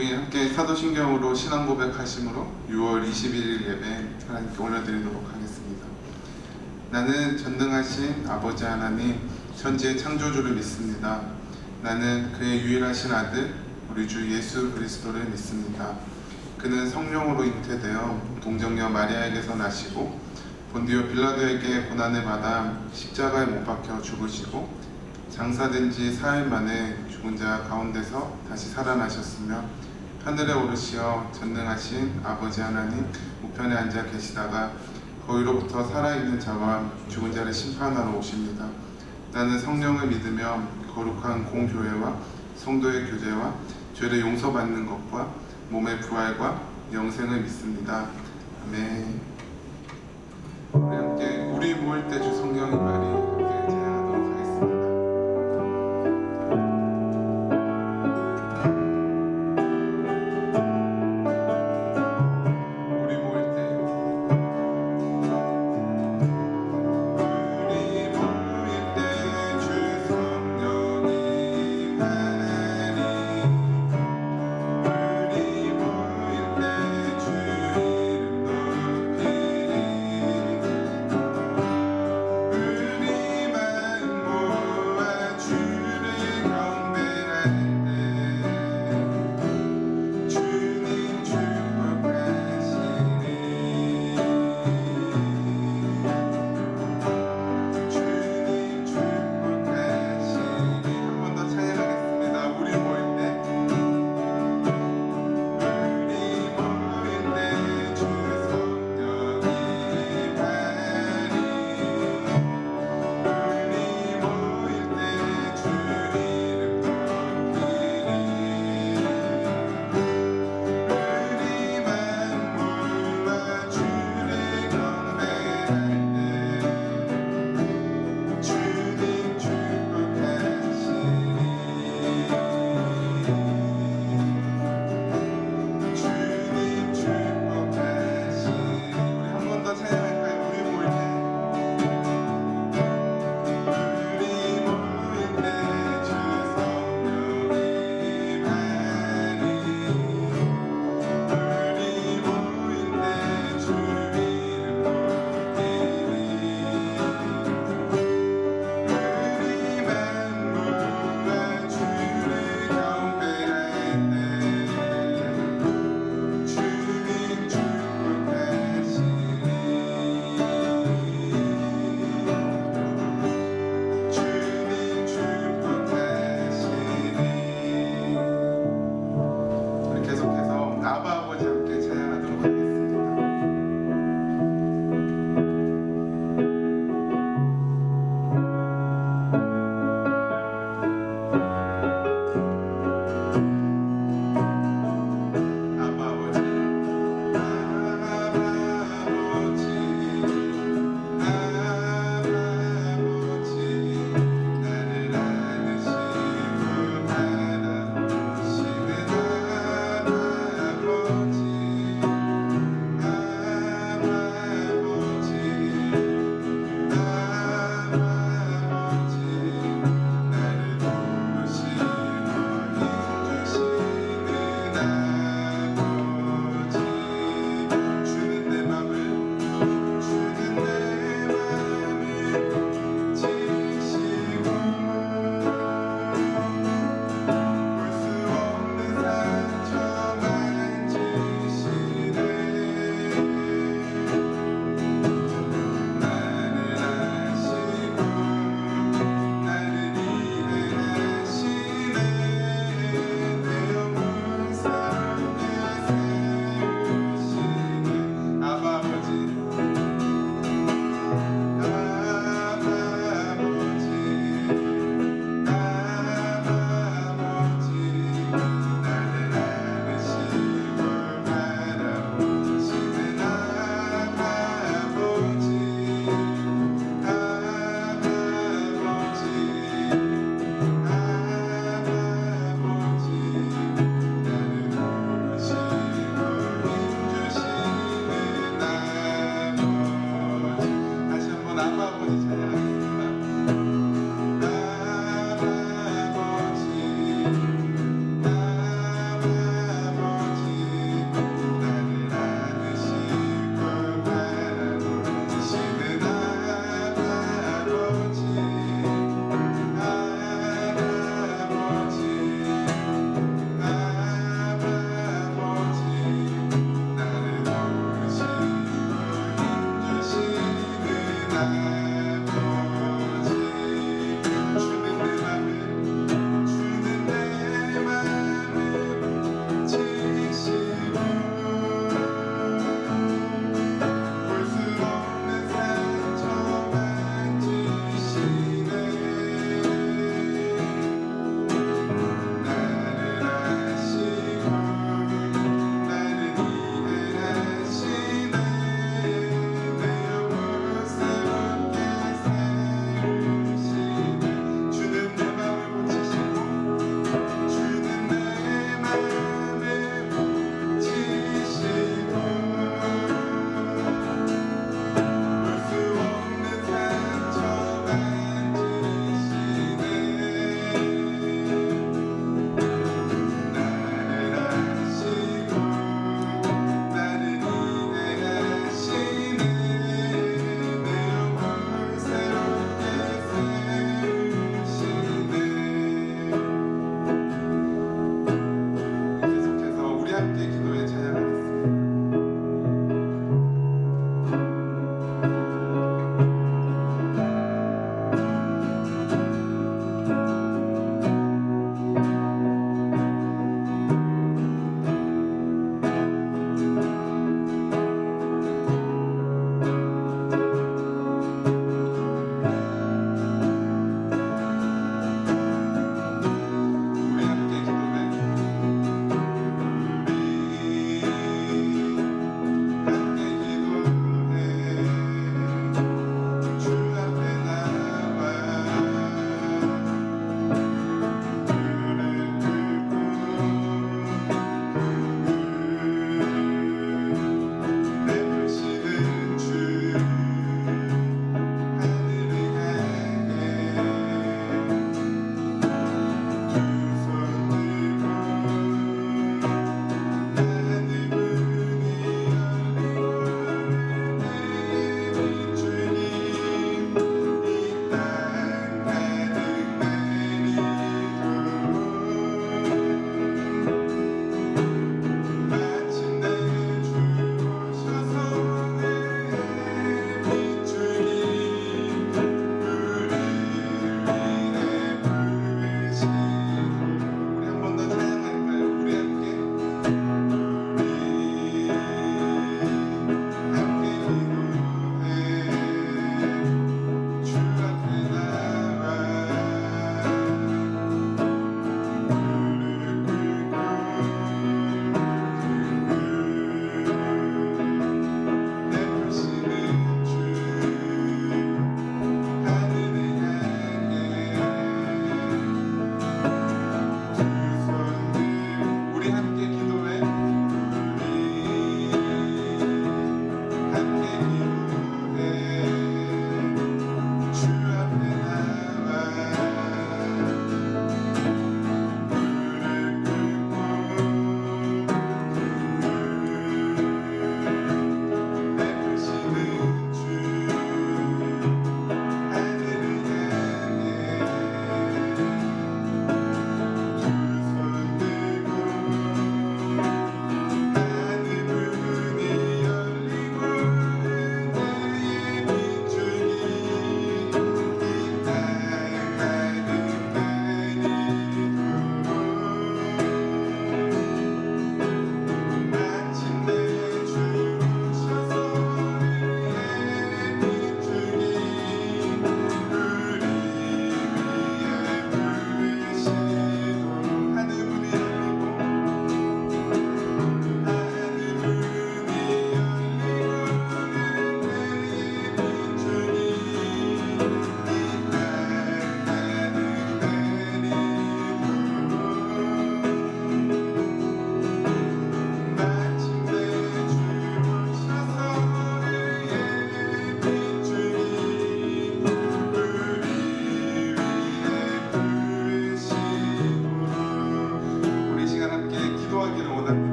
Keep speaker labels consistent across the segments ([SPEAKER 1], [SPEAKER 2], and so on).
[SPEAKER 1] 우리 함께 사도신경으로 신앙 고백하심으로 6월 21일 예배 하나님께 올려드리도록 하겠습니다. 나는 전능하신 아버지 하나님 천지의 창조주를 믿습니다. 나는 그의 유일하신 아들 우리 주 예수 그리스도를 믿습니다. 그는 성령으로 잉태되어 동정녀 마리아에게서 나시고 본디오 빌라도에게 고난을 받아 십자가에 못 박혀 죽으시고 장사된 지 4일 만에 죽은 자 가운데서 다시 살아나셨으며 하늘에 오르시어 전능하신 아버지 하나님 우편에 앉아 계시다가 거기로부터 살아있는 자와 죽은 자를 심판하러 오십니다. 나는 성령을 믿으며 거룩한 공교회와 성도의 교제와 죄를 용서받는 것과 몸의 부활과 영생을 믿습니다. 아멘. 우리 함께 우리 모일 때 주 성령의 말이 함께 찬양하도록 하겠습니다. 우리 모일 때 주 성령의 말이 우리 모일 때 주 이름 높이리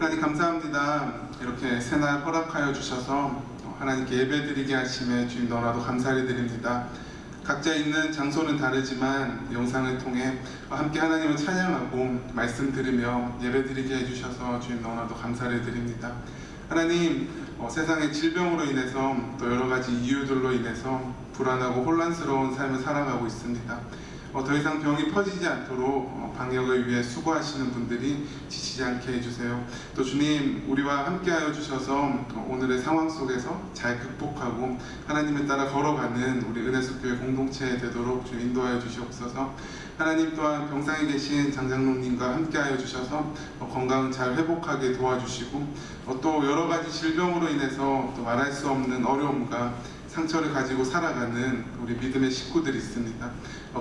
[SPEAKER 1] 하나님 감사합니다. 이렇게 새날 허락하여 주셔서 하나님께 예배드리게 하심에 주님 너무나도 감사를 드립니다. 각자 있는 장소는 다르지만 영상을 통해 함께 하나님을 찬양하고 말씀 들으며 예배드리게 해주셔서 주님 너무나도 감사를 드립니다. 하나님, 세상의 질병으로 인해서 또 여러 가지 이유들로 인해서 불안하고 혼란스러운 삶을 살아가고 있습니다. 더 이상 병이 퍼지지 않도록 방역을 위해 수고하시는 분들이 지치지 않게 해주세요. 또 주님, 우리와 함께하여 주셔서 오늘의 상황 속에서 잘 극복하고 하나님을 따라 걸어가는 우리 은혜숙교회 공동체 되도록 주 인도하여 주시옵소서. 하나님 또한 병상에 계신 장장로님과 함께하여 주셔서 건강을 잘 회복하게 도와주시고 또 여러 가지 질병으로 인해서 또 말할 수 없는 어려움과 상처를 가지고 살아가는 우리 믿음의 식구들이 있습니다.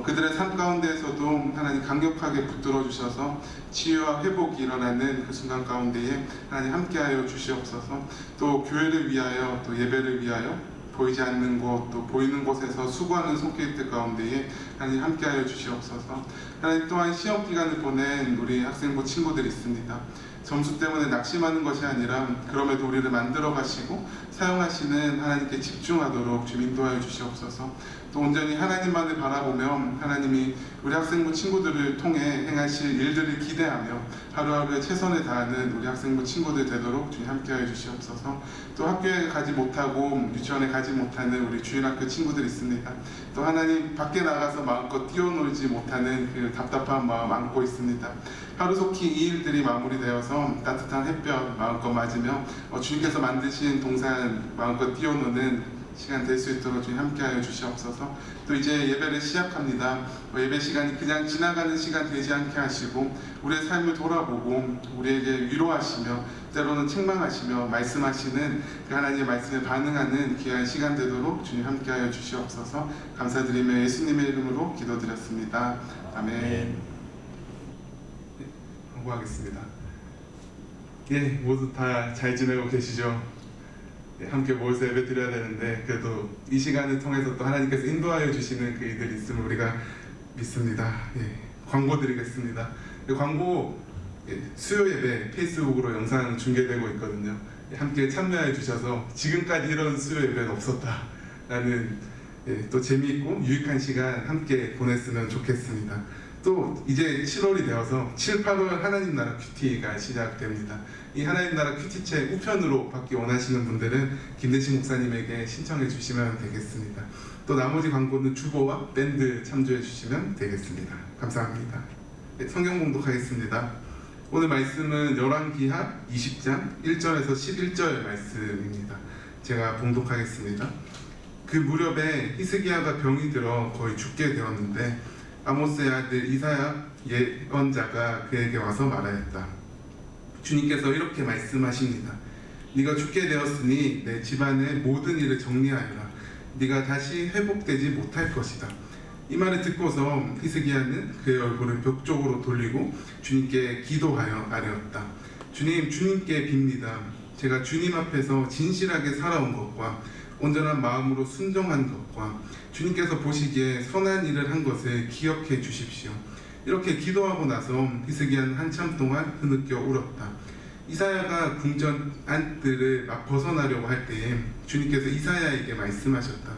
[SPEAKER 1] 그들의 삶 가운데에서도 하나님 강력하게 붙들어 주셔서 치유와 회복이 일어나는 그 순간 가운데에 하나님 함께하여 주시옵소서. 또 교회를 위하여 또 예배를 위하여 보이지 않는 곳 또 보이는 곳에서 수고하는 손길들 가운데에 하나님 함께하여 주시옵소서. 하나님 또한 시험 기간을 보낸 우리 학생부 친구들이 있습니다. 점수 때문에 낙심하는 것이 아니라 그럼에도 우리를 만들어 가시고 사용하시는 하나님께 집중하도록 좀 인도하여 주시옵소서. 또 온전히 하나님만을 바라보며 하나님이 우리 학생부 친구들을 통해 행하실 일들을 기대하며 하루하루에 최선을 다하는 우리 학생부 친구들 되도록 주님 함께하여 주시옵소서. 또 학교에 가지 못하고 유치원에 가지 못하는 우리 주일학교 친구들이 있습니다. 또 하나님 밖에 나가서 마음껏 뛰어놀지 못하는 그 답답한 마음 안고 있습니다. 하루속히 이 일들이 마무리되어서 따뜻한 햇볕 마음껏 맞으며 주님께서 만드신 동산 마음껏 뛰어노는 시간 될 수 있도록 주님 함께하여 주시옵소서. 또 이제 예배를 시작합니다. 예배 시간이 그냥 지나가는 시간 되지 않게 하시고 우리의 삶을 돌아보고 우리에게 위로하시며 때로는 책망하시며 말씀하시는 그 하나님의 말씀에 반응하는 귀한 시간 되도록 주님 함께하여 주시옵소서. 감사드리며 예수님의 이름으로 기도드렸습니다. 아멘. 네, 공부하겠습니다. 예, 모두 다 잘 지내고 계시죠? 함께 모여서 예배 드려야 되는데 그래도 이 시간을 통해서 또 하나님께서 인도하여 주시는 그 일들이 있음을 우리가 믿습니다. 예, 광고 드리겠습니다. 광고 수요 예배 페이스북으로 영상 중계되고 있거든요. 함께 참여해 주셔서 지금까지 이런 수요 예배는 없었다라는 또 재미있고 유익한 시간 함께 보냈으면 좋겠습니다. 또 이제 7월이 되어서 7, 8월 하나님 나라 큐티가 시작됩니다. 이 하나님 나라 큐티책 우편으로 받기 원하시는 분들은 김대식 목사님에게 신청해 주시면 되겠습니다. 또 나머지 광고는 주보와 밴드 참조해 주시면 되겠습니다. 감사합니다. 네, 성경 봉독하겠습니다. 오늘 말씀은 열왕기하 20장 1절에서 11절 말씀입니다. 제가 봉독하겠습니다. 그 무렵에 히스기야가 병이 들어 거의 죽게 되었는데 아모스의 아들 이사야 예언자가 그에게 와서 말하였다. 주님께서 이렇게 말씀하십니다. 네가 죽게 되었으니 내 집안의 모든 일을 정리하여라. 네가 다시 회복되지 못할 것이다. 이 말을 듣고서 히스기야는 그의 얼굴을 벽 쪽으로 돌리고 주님께 기도하여 아뢰었다. 주님, 주님께 빕니다. 제가 주님 앞에서 진실하게 살아온 것과 온전한 마음으로 순종한 것과 주님께서 보시기에 선한 일을 한 것을 기억해 주십시오. 이렇게 기도하고 나서 히스기야는 한참 동안 흐느껴 울었다. 이사야가 궁전 안뜰을 막 벗어나려고 할 때에 주님께서 이사야에게 말씀하셨다.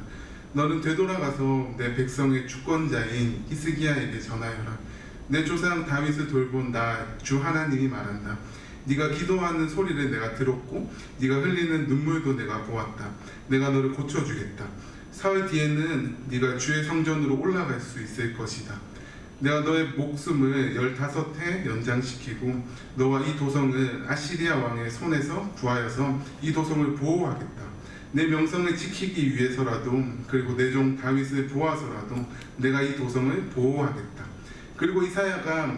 [SPEAKER 1] 너는 되돌아가서 내 백성의 주권자인 히스기야에게 전하여라. 내 조상 다윗을 돌본 나 주 하나님이 말한다. 네가 기도하는 소리를 내가 들었고 네가 흘리는 눈물도 내가 보았다. 내가 너를 고쳐주겠다. 사흘 뒤에는 네가 주의 성전으로 올라갈 수 있을 것이다. 내가 너의 목숨을 15해 연장시키고 너와 이 도성을 아시리아 왕의 손에서 구하여서 이 도성을 보호하겠다. 내 명성을 지키기 위해서라도 그리고 내 종 다윗을 보아서라도 내가 이 도성을 보호하겠다. 그리고 이사야가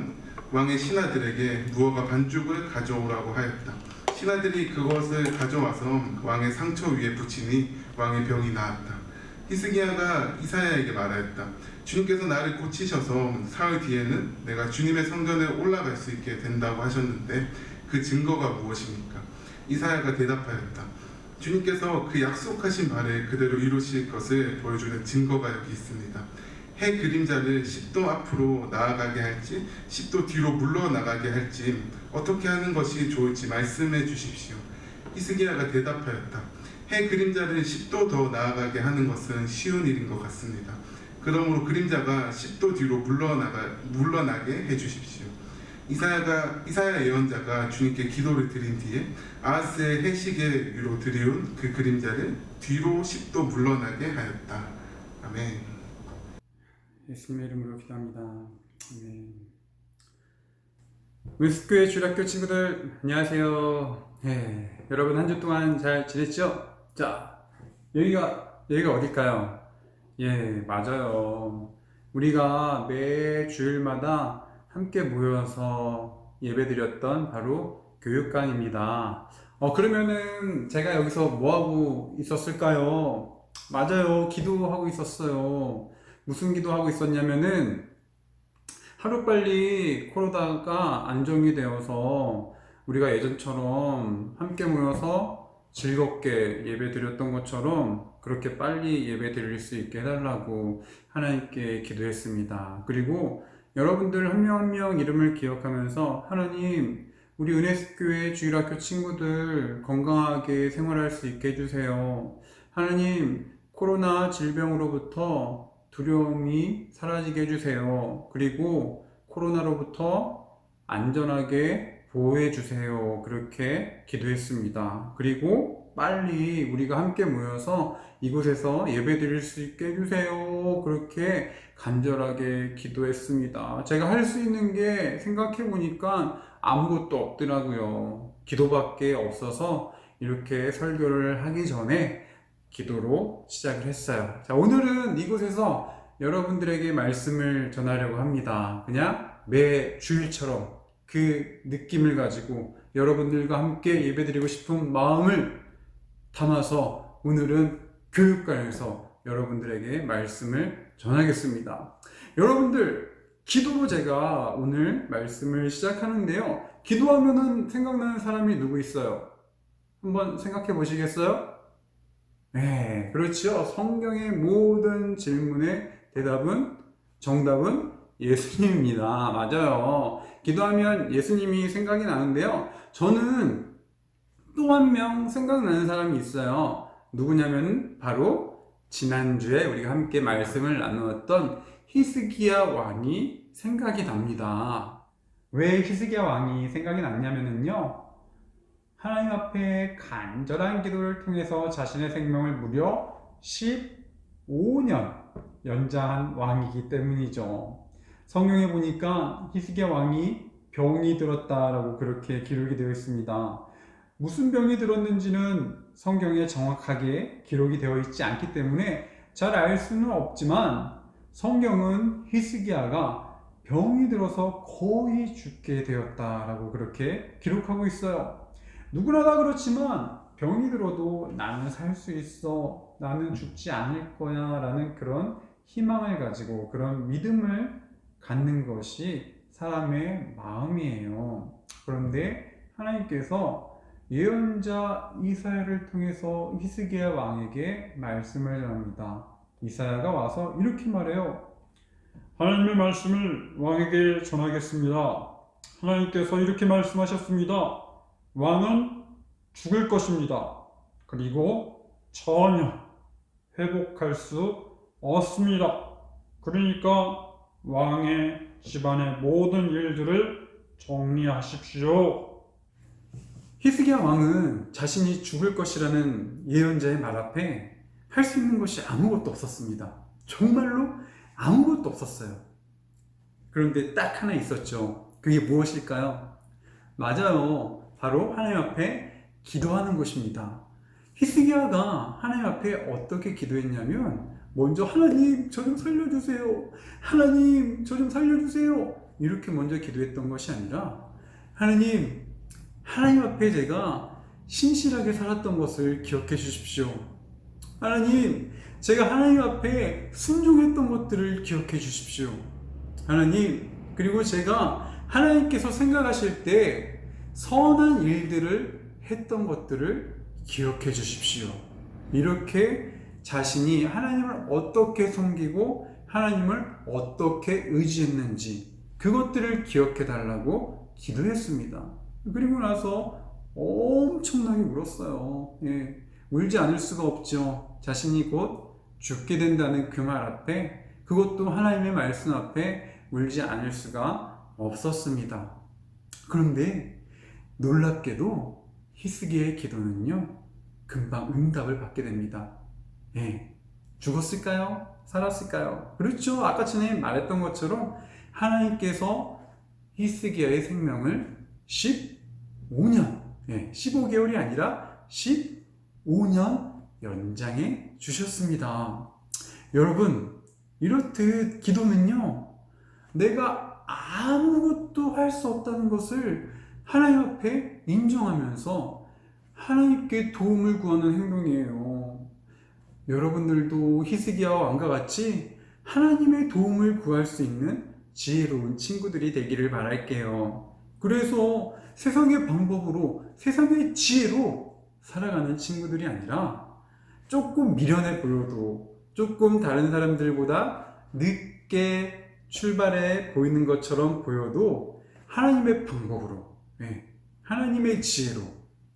[SPEAKER 1] 왕의 신하들에게 무화과 반죽을 가져오라고 하였다. 신하들이 그것을 가져와서 왕의 상처 위에 붙이니 왕의 병이 나았다. 히스기야가 이사야에게 말하였다. 주님께서 나를 고치셔서 사흘 뒤에는 내가 주님의 성전에 올라갈 수 있게 된다고 하셨는데 그 증거가 무엇입니까? 이사야가 대답하였다. 주님께서 그 약속하신 바를 그대로 이루실 것을 보여주는 증거가 여기 있습니다. 해 그림자를 10도 앞으로 나아가게 할지 10도 뒤로 물러나가게 할지 어떻게 하는 것이 좋을지 말씀해 주십시오. 히스기야가 대답하였다. 해 그림자를 10도 더 나아가게 하는 것은 쉬운 일인 것 같습니다. 그러므로 그림자가 10도 뒤로 물러나게 해 주십시오. 이사야 예언자가 주님께 기도를 드린 뒤에 아하스의 해시계 위로 들이운 그 그림자를 뒤로 10도 물러나게 하였다. 아멘.
[SPEAKER 2] 예수님의 이름으로 기도합니다. 아멘. 은숙교회 주일학교 친구들 안녕하세요. 여러분 한 주 동안 잘 지냈죠? 자, 여기가 어딜까요? 맞아요. 우리가 매 주일마다 함께 모여서 예배드렸던 바로 교육관입니다. 그러면은 제가 여기서 뭐하고 있었을까요? 맞아요. 기도하고 있었어요. 무슨 기도하고 있었냐면은 하루빨리 코로나가 안정이 되어서 우리가 예전처럼 함께 모여서 즐겁게 예배 드렸던 것처럼 그렇게 빨리 예배 드릴 수 있게 해달라고 하나님께 기도했습니다. 그리고 여러분들 한 명 한 명 이름을 기억하면서 하나님, 우리 은혜교회 주일학교 친구들 건강하게 생활할 수 있게 해주세요. 하나님, 코로나 질병으로부터 두려움이 사라지게 해주세요. 그리고 코로나로부터 안전하게 보호해 주세요. 그렇게 기도했습니다. 그리고 빨리 우리가 함께 모여서 이곳에서 예배 드릴 수 있게 해주세요. 그렇게 간절하게 기도했습니다. 제가 할 수 있는 게 생각해 보니까 아무것도 없더라고요. 기도밖에 없어서 이렇게 설교를 하기 전에 기도로 시작을 했어요. 자, 오늘은 이곳에서 여러분들에게 말씀을 전하려고 합니다. 그냥 매 주일처럼 그 느낌을 가지고 여러분들과 함께 예배드리고 싶은 마음을 담아서 오늘은 교육관에서 여러분들에게 말씀을 전하겠습니다. 여러분들, 기도로 제가 오늘 말씀을 시작하는데요. 기도하면은 생각나는 사람이 누구 있어요? 한번 생각해 보시겠어요? 네, 그렇죠. 성경의 모든 질문의 정답은 예수님입니다. 맞아요. 기도하면 예수님이 생각이 나는데요. 저는 또 한 명 생각나는 사람이 있어요. 누구냐면 바로 지난주에 우리가 함께 말씀을 나누었던 히스기야 왕이 생각이 납니다. 왜 히스기야 왕이 생각이 났냐면요. 하나님 앞에 간절한 기도를 통해서 자신의 생명을 무려 15년 연장한 왕이기 때문이죠. 성경에 보니까 히스기야 왕이 병이 들었다라고 그렇게 기록이 되어 있습니다. 무슨 병이 들었는지는 성경에 정확하게 기록이 되어 있지 않기 때문에 잘 알 수는 없지만 성경은 히스기야가 병이 들어서 거의 죽게 되었다라고 그렇게 기록하고 있어요. 누구나 다 그렇지만 병이 들어도 나는 살 수 있어, 나는 죽지 않을 거야 라는 그런 희망을 가지고 그런 믿음을 갖는 것이 사람의 마음이에요. 그런데 하나님께서 예언자 이사야를 통해서 히스기야 왕에게 말씀을 전합니다. 이사야가 와서 이렇게 말해요. 하나님의 말씀을 왕에게 전하겠습니다. 하나님께서 이렇게 말씀하셨습니다. 왕은 죽을 것입니다. 그리고 전혀 회복할 수 없습니다. 그러니까 왕의 집안의 모든 일들을 정리하십시오. 히스기야 왕은 자신이 죽을 것이라는 예언자의 말 앞에 할 수 있는 것이 아무것도 없었습니다. 정말로 아무것도 없었어요. 그런데 딱 하나 있었죠. 그게 무엇일까요? 맞아요. 바로 하나님 앞에 기도하는 것입니다. 히스기야가 하나님 앞에 어떻게 기도했냐면 먼저 하나님 저 좀 살려주세요. 하나님 저 좀 살려주세요. 이렇게 먼저 기도했던 것이 아니라 하나님 앞에 제가 신실하게 살았던 것을 기억해 주십시오. 하나님, 제가 하나님 앞에 순종했던 것들을 기억해 주십시오. 하나님, 그리고 제가 하나님께서 생각하실 때 선한 일들을 했던 것들을 기억해 주십시오. 이렇게 자신이 하나님을 어떻게 섬기고 하나님을 어떻게 의지했는지 그것들을 기억해 달라고 기도했습니다. 그리고 나서 엄청나게 울었어요. 예, 울지 않을 수가 없죠. 자신이 곧 죽게 된다는 그 말 앞에, 그것도 하나님의 말씀 앞에 울지 않을 수가 없었습니다. 그런데 놀랍게도 히스기야의 기도는요, 금방 응답을 받게 됩니다. 예, 죽었을까요? 살았을까요? 그렇죠. 아까 전에 말했던 것처럼 하나님께서 히스기야의 생명을 15년, 15개월이 아니라 15년 연장해 주셨습니다. 여러분, 이렇듯 기도는요, 내가 아무것도 할 수 없다는 것을 하나님 앞에 인정하면서 하나님께 도움을 구하는 행동이에요. 여러분들도 히스기야와 왕과 같이 하나님의 도움을 구할 수 있는 지혜로운 친구들이 되기를 바랄게요. 그래서 세상의 방법으로, 세상의 지혜로 살아가는 친구들이 아니라 조금 미련해 보여도, 조금 다른 사람들보다 늦게 출발해 보이는 것처럼 보여도 하나님의 방법으로, 하나님의 지혜로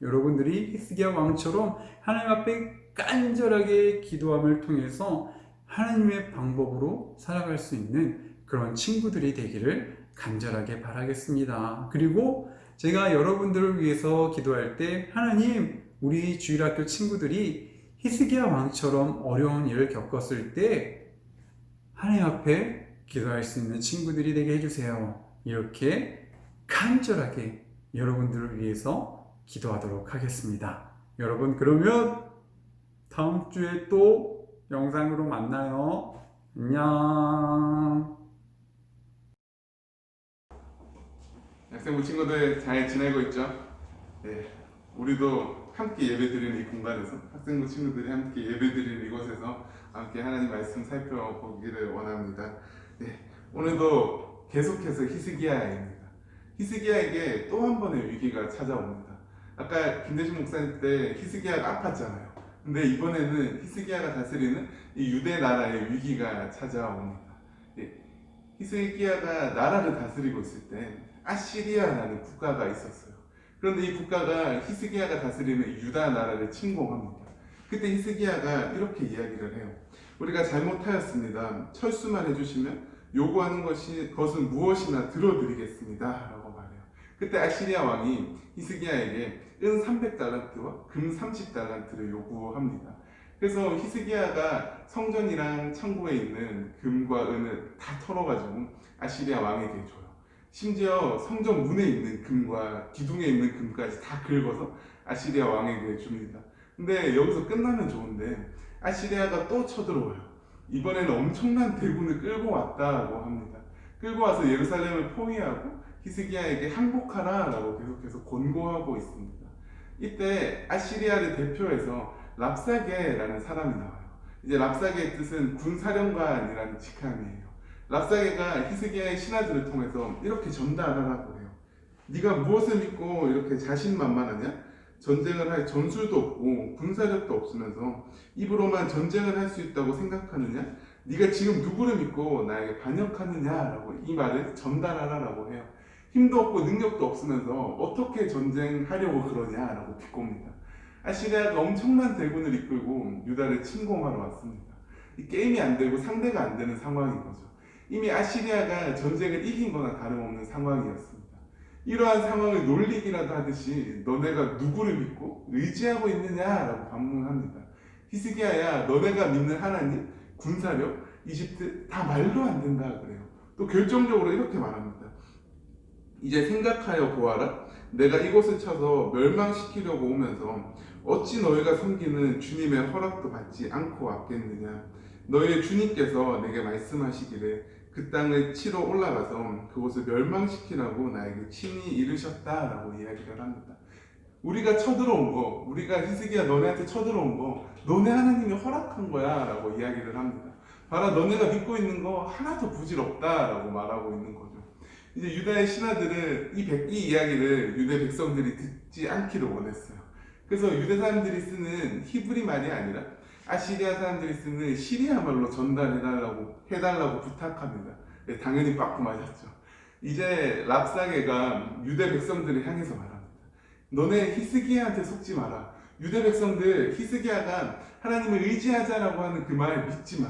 [SPEAKER 2] 여러분들이 히스기야 왕처럼 하나님 앞에 간절하게 기도함을 통해서 하나님의 방법으로 살아갈 수 있는 그런 친구들이 되기를 간절하게 바라겠습니다. 그리고 제가 여러분들을 위해서 기도할 때, 하나님, 우리 주일학교 친구들이 히스기야 왕처럼 어려운 일을 겪었을 때 하나님 앞에 기도할 수 있는 친구들이 되게 해주세요. 이렇게 간절하게 여러분들을 위해서 기도하도록 하겠습니다. 여러분, 그러면 다음 주에 또 영상으로 만나요. 안녕.
[SPEAKER 1] 학생부 친구들 잘 지내고 있죠? 네, 우리도 함께 예배드리는 이 공간에서, 학생부 친구들이 함께 예배드리는 이곳에서 함께 하나님 말씀 살펴보기를 원합니다. 네, 오늘도 계속해서 히스기야입니다. 히스기야에게 또 한 번의 위기가 찾아옵니다. 아까 김대신 목사님 때 히스기야가 아팠잖아요. 근데 이번에는 히스기야가 다스리는 이 유대 나라의 위기가 찾아옵니다. 히스기야가 나라를 다스리고 있을 때 아시리아라는 국가가 있었어요. 그런데 이 국가가 히스기야가 다스리는 유다 나라를 침공합니다. 그때 히스기야가 이렇게 이야기를 해요. 우리가 잘못하였습니다. 철수만 해주시면 요구하는 것은 무엇이나 들어드리겠습니다 라고 말해요. 그때 아시리아 왕이 히스기야에게 은 300달란트와 금 30달란트를 요구합니다. 그래서 히스기야가 성전이랑 창고에 있는 금과 은을 다 털어가지고 아시리아 왕에게 줘요. 심지어 성전 문에 있는 금과 기둥에 있는 금까지 다 긁어서 아시리아 왕에게 줍니다. 근데 여기서 끝나면 좋은데 아시리아가 또 쳐들어와요. 이번에는 엄청난 대군을 끌고 왔다고 합니다. 끌고 와서 예루살렘을 포위하고 히스기야에게 항복하라 라고 계속해서 권고하고 있습니다. 이때 아시리아를 대표해서 랍사게라는 사람이 나와요. 이제 랍사게의 뜻은 군사령관이라는 직함이에요. 랍사게가 히스기야의 신하들을 통해서 이렇게 전달하라고 해요. 네가 무엇을 믿고 이렇게 자신만만하냐? 전쟁을 할 전술도 없고 군사력도 없으면서 입으로만 전쟁을 할 수 있다고 생각하느냐? 네가 지금 누구를 믿고 나에게 반역하느냐라고 이 말을 전달하라고 해요. 힘도 없고 능력도 없으면서 어떻게 전쟁하려고 그러냐라고 비꼽니다. 아시리아가 엄청난 대군을 이끌고 유다를 침공하러 왔습니다. 이 게임이 안 되고 상대가 안 되는 상황인 거죠. 이미 아시리아가 전쟁을 이긴 거나 다름없는 상황이었습니다. 이러한 상황을 놀리기라도 하듯이 너네가 누구를 믿고 의지하고 있느냐라고 반문합니다. 히스기야야, 너네가 믿는 하나님, 군사력, 이집트 다 말도 안 된다 그래요. 또 결정적으로 이렇게 말합니다. 이제 생각하여 보아라. 내가 이곳을 쳐서 멸망시키려고 오면서 어찌 너희가 섬기는 주님의 허락도 받지 않고 왔겠느냐. 너희의 주님께서 내게 말씀하시기를 그 땅을 치러 올라가서 그곳을 멸망시키라고 나에게 친히 이르셨다라고 이야기를 합니다. 우리가 쳐들어온 거, 우리가 히스기야 너네한테 쳐들어온 거 너네 하나님이 허락한 거야 라고 이야기를 합니다. 봐라, 너네가 믿고 있는 거 하나도 부질없다 라고 말하고 있는 거죠. 이제 유다의 신하들은 이 이야기를 유대 백성들이 듣지 않기를 원했어요. 그래서 유대 사람들이 쓰는 히브리 말이 아니라 아시리아 사람들이 쓰는 시리아 말로 해달라고 부탁합니다. 네, 당연히 빠꾸 맞았죠. 이제 랍사게가 유대 백성들을 향해서 말합니다. 너네 히스기야한테 속지 마라. 유대 백성들 히스기야가 하나님을 의지하자라고 하는 그 말 믿지 마.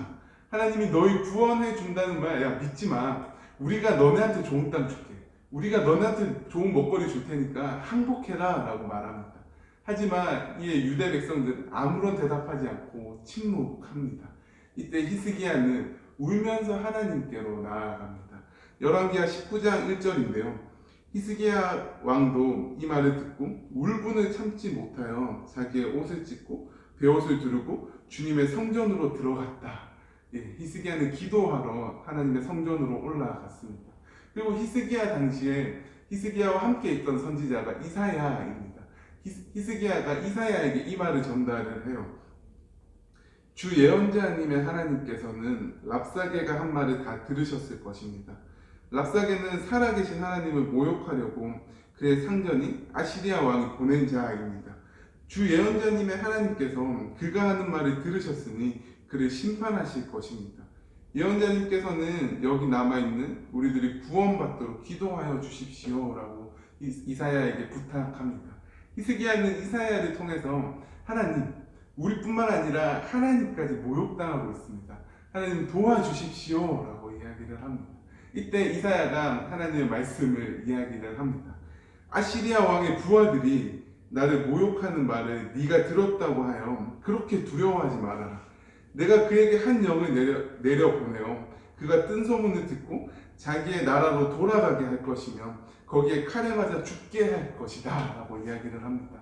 [SPEAKER 1] 하나님이 너희 구원해 준다는 말 야 믿지 마. 우리가 너네한테 좋은 땅 줄게. 우리가 너네한테 좋은 먹거리 줄 테니까 항복해라 라고 말합니다. 하지만 이 유대 백성들은 아무런 대답하지 않고 침묵합니다. 이때 히스기야는 울면서 하나님께로 나아갑니다. 열왕기하 19장 1절인데요. 히스기야 왕도 이 말을 듣고 울분을 참지 못하여 자기의 옷을 찢고 베옷을 두르고 주님의 성전으로 들어갔다. 히스기야는 기도하러 하나님의 성전으로 올라갔습니다. 그리고 히스기야 당시에 히스기야와 함께 있던 선지자가 이사야입니다. 히스기야가 이사야에게 이 말을 전달을 해요. 주 예언자님의 하나님께서는 랍사게가 한 말을 다 들으셨을 것입니다. 랍사게는 살아계신 하나님을 모욕하려고 그의 상전인 아시리아 왕이 보낸 자입니다. 주 예언자님의 하나님께서 그가 하는 말을 들으셨으니 그를 심판하실 것입니다. 예언자님께서는 여기 남아있는 우리들이 구원받도록 기도하여 주십시오 라고 이사야에게 부탁합니다. 히스기야는 이사야를 통해서 하나님, 우리뿐만 아니라 하나님까지 모욕당하고 있습니다. 하나님 도와주십시오 라고 이야기를 합니다. 이때 이사야가 하나님의 말씀을 이야기를 합니다. 아시리아 왕의 부하들이 나를 모욕하는 말을 네가 들었다고 하여 그렇게 두려워하지 말아라. 내가 그에게 한 영을 내려보내어 그가 뜬 소문을 듣고 자기의 나라로 돌아가게 할 것이며 거기에 칼에 맞아 죽게 할 것이다 라고 이야기를 합니다.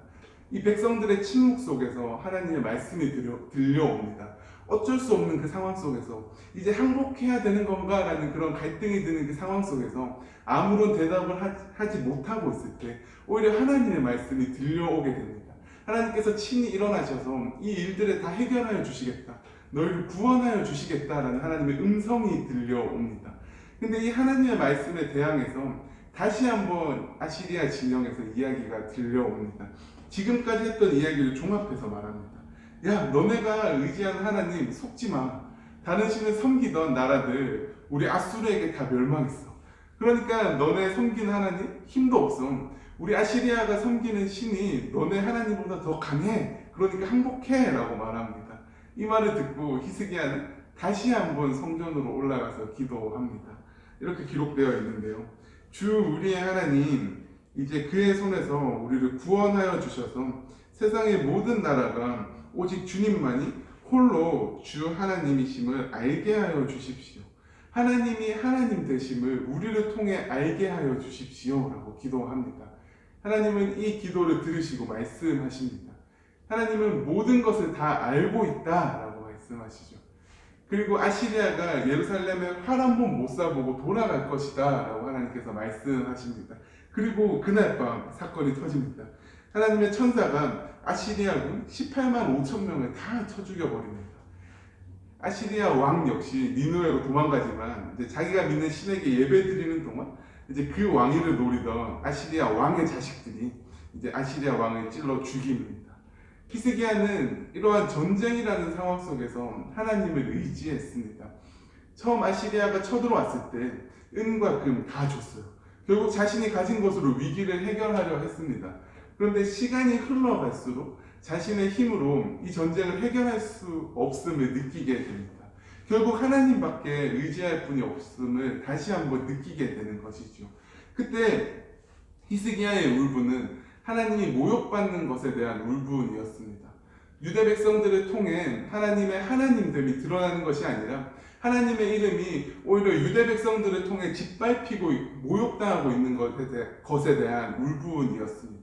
[SPEAKER 1] 이 백성들의 침묵 속에서 하나님의 말씀이 들려옵니다. 어쩔 수 없는 그 상황 속에서 이제 항복해야 되는 건가 라는 그런 갈등이 드는 그 상황 속에서 아무런 대답을 하지 못하고 있을 때 오히려 하나님의 말씀이 들려오게 됩니다. 하나님께서 친히 일어나셔서 이 일들을 다 해결하여 주시겠다, 너희를 구원하여 주시겠다라는 하나님의 음성이 들려옵니다. 근데 이 하나님의 말씀에 대항해서 다시 한번 아시리아 진영에서 이야기가 들려옵니다. 지금까지 했던 이야기를 종합해서 말합니다. 야, 너네가 의지하는 하나님 속지 마. 다른 신을 섬기던 나라들 우리 아수르에게 다 멸망했어. 그러니까 너네 섬기는 하나님 힘도 없어. 우리 아시리아가 섬기는 신이 너네 하나님보다 더 강해. 그러니까 항복해 라고 말합니다. 이 말을 듣고 히스기야는 다시 한번 성전으로 올라가서 기도합니다. 이렇게 기록되어 있는데요. 주 우리의 하나님, 이제 그의 손에서 우리를 구원하여 주셔서 세상의 모든 나라가 오직 주님만이 홀로 주 하나님이심을 알게 하여 주십시오. 하나님이 하나님 되심을 우리를 통해 알게 하여 주십시오 라고 기도합니다. 하나님은 이 기도를 들으시고 말씀하십니다. 하나님은 모든 것을 다 알고 있다 라고 말씀하시죠. 그리고 아시리아가 예루살렘에 활 한 번 못 쏴보고 돌아갈 것이다 라고 하나님께서 말씀하십니다. 그리고 그날 밤 사건이 터집니다. 하나님의 천사가 아시리아군 18만 5천 명을 다 쳐 죽여버립니다. 아시리아 왕 역시 니느웨로 도망가지만 이제 자기가 믿는 신에게 예배드리는 동안 이제 그 왕위를 노리던 아시리아 왕의 자식들이 이제 아시리아 왕을 찔러 죽입니다. 히스기야는 이러한 전쟁이라는 상황 속에서 하나님을 의지했습니다. 처음 아시리아가 쳐들어왔을 때 은과 금 다 줬어요. 결국 자신이 가진 것으로 위기를 해결하려 했습니다. 그런데 시간이 흘러갈수록 자신의 힘으로 이 전쟁을 해결할 수 없음을 느끼게 됩니다. 결국 하나님밖에 의지할 분이 없음을 다시 한번 느끼게 되는 것이죠. 그때 히스기야의 울분은 하나님이 모욕받는 것에 대한 울분이었습니다. 유대 백성들을 통해 하나님의 하나님됨이 드러나는 것이 아니라 하나님의 이름이 오히려 유대 백성들을 통해 짓밟히고 모욕당하고 있는 것에 대한 울분이었습니다.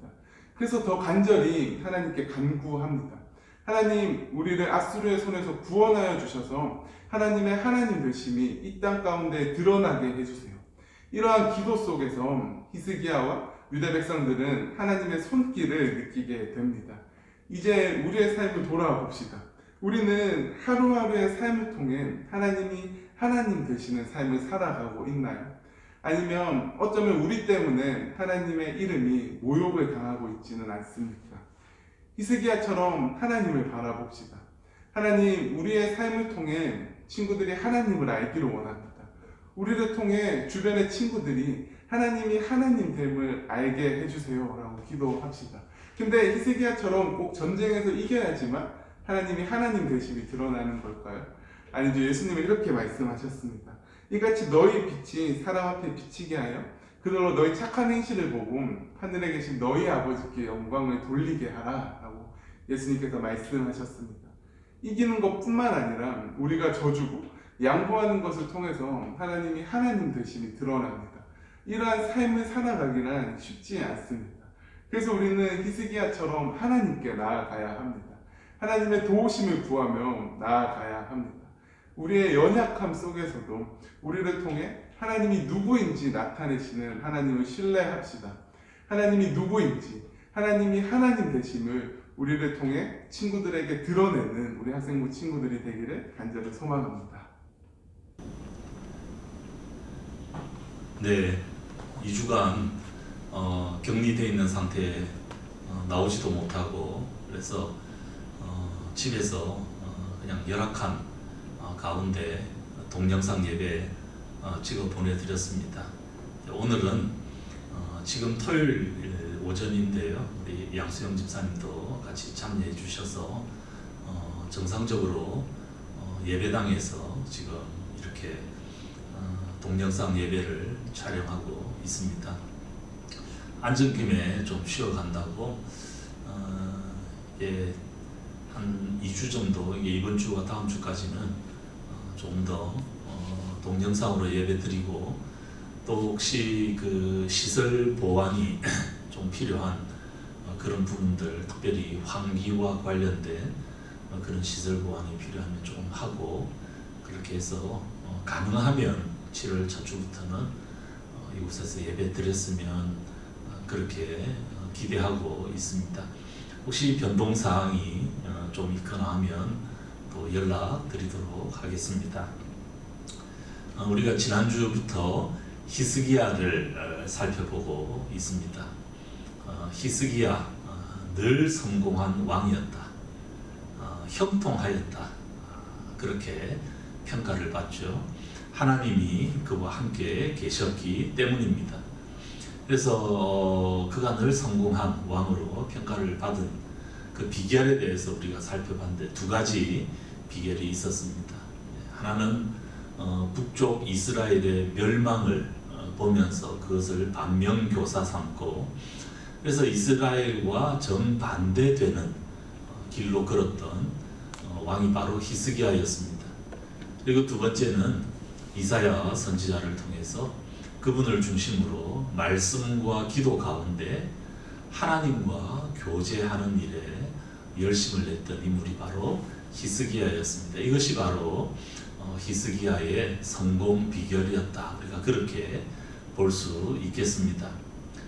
[SPEAKER 1] 그래서 더 간절히 하나님께 간구합니다. 하나님, 우리를 아수르의 손에서 구원하여 주셔서 하나님의 하나님 되심이 이 땅 가운데 드러나게 해주세요. 이러한 기도 속에서 히스기야와 유대 백성들은 하나님의 손길을 느끼게 됩니다. 이제 우리의 삶을 돌아봅시다. 우리는 하루하루의 삶을 통해 하나님이 하나님 되시는 삶을 살아가고 있나요? 아니면 어쩌면 우리 때문에 하나님의 이름이 모욕을 당하고 있지는 않습니까? 히스기야처럼 하나님을 바라봅시다. 하나님, 우리의 삶을 통해 친구들이 하나님을 알기를 원합니다. 우리를 통해 주변의 친구들이 하나님이 하나님됨을 알게 해주세요 라고 기도합시다. 근데 히스기야처럼 꼭 전쟁에서 이겨야지만 하나님이 하나님 되심이 드러나는 걸까요? 아니죠. 예수님이 이렇게 말씀하셨습니다. 이같이 너희 빛이 사람 앞에 비치게 하여 그들로 너희 착한 행실을 보고 하늘에 계신 너희 아버지께 영광을 돌리게 하라 라고 예수님께서 말씀하셨습니다. 이기는 것뿐만 아니라 우리가 져주고 양보하는 것을 통해서 하나님이 하나님 되심이 드러납니다. 이러한 삶을 살아가기는 쉽지 않습니다. 그래서 우리는 히스기야처럼 하나님께 나아가야 합니다. 하나님의 도우심을 구하며 나아가야 합니다. 우리의 연약함 속에서도 우리를 통해 하나님이 누구인지 나타내시는 하나님을 신뢰합시다. 하나님이 누구인지, 하나님이 하나님 되심을 우리를 통해 친구들에게 드러내는 우리 학생부 친구들이 되기를 간절히 소망합니다.
[SPEAKER 3] 네, 2주간 격리되어 있는 상태에 나오지도 못하고 그래서 집에서 그냥 열악한 가운데 동영상 예배 찍어 보내드렸습니다. 오늘은 지금 토요일 오전인데요. 우리 양수영 집사님도 같이 참여해 주셔서 정상적으로 예배당에서 지금 이렇게 동영상 예배를 촬영하고 있습니다. 앉은 김에 좀 쉬어간다고 한 2주 정도, 이번 주와 다음 주까지는 좀 더 동영상으로 예배 드리고 또 혹시 그 시설 보완이 좀 필요한 그런 부분들, 특별히 환기와 관련된 그런 시설 보완이 필요하면 좀 하고 그렇게 해서 가능하면 7월 첫 주부터는 이곳에서 예배 드렸으면 그렇게 기대하고 있습니다. 혹시 변동사항이 좀 있거나 하면 또 연락 드리도록 하겠습니다. 우리가 지난주부터 히스기야를 살펴보고 있습니다. 히스기야 늘 성공한 왕이었다. 형통하였다. 그렇게 평가를 받죠. 하나님이 그와 함께 계셨기 때문입니다. 그래서 그가 늘 성공한 왕으로 평가를 받은 그 비결에 대해서 우리가 살펴봤는데 두 가지 비결이 있었습니다. 하나는 북쪽 이스라엘의 멸망을 보면서 그것을 반면교사 삼고 그래서 이스라엘과 정반대되는 길로 걸었던 왕이 바로 히스기야였습니다. 그리고 두 번째는 이사야 선지자를 통해서 그분을 중심으로 말씀과 기도 가운데 하나님과 교제하는 일에 열심을 냈던 인물이 바로 히스기야였습니다. 이것이 바로 히스기야의 성공 비결이었다. 우리가 그렇게 볼 수 있겠습니다.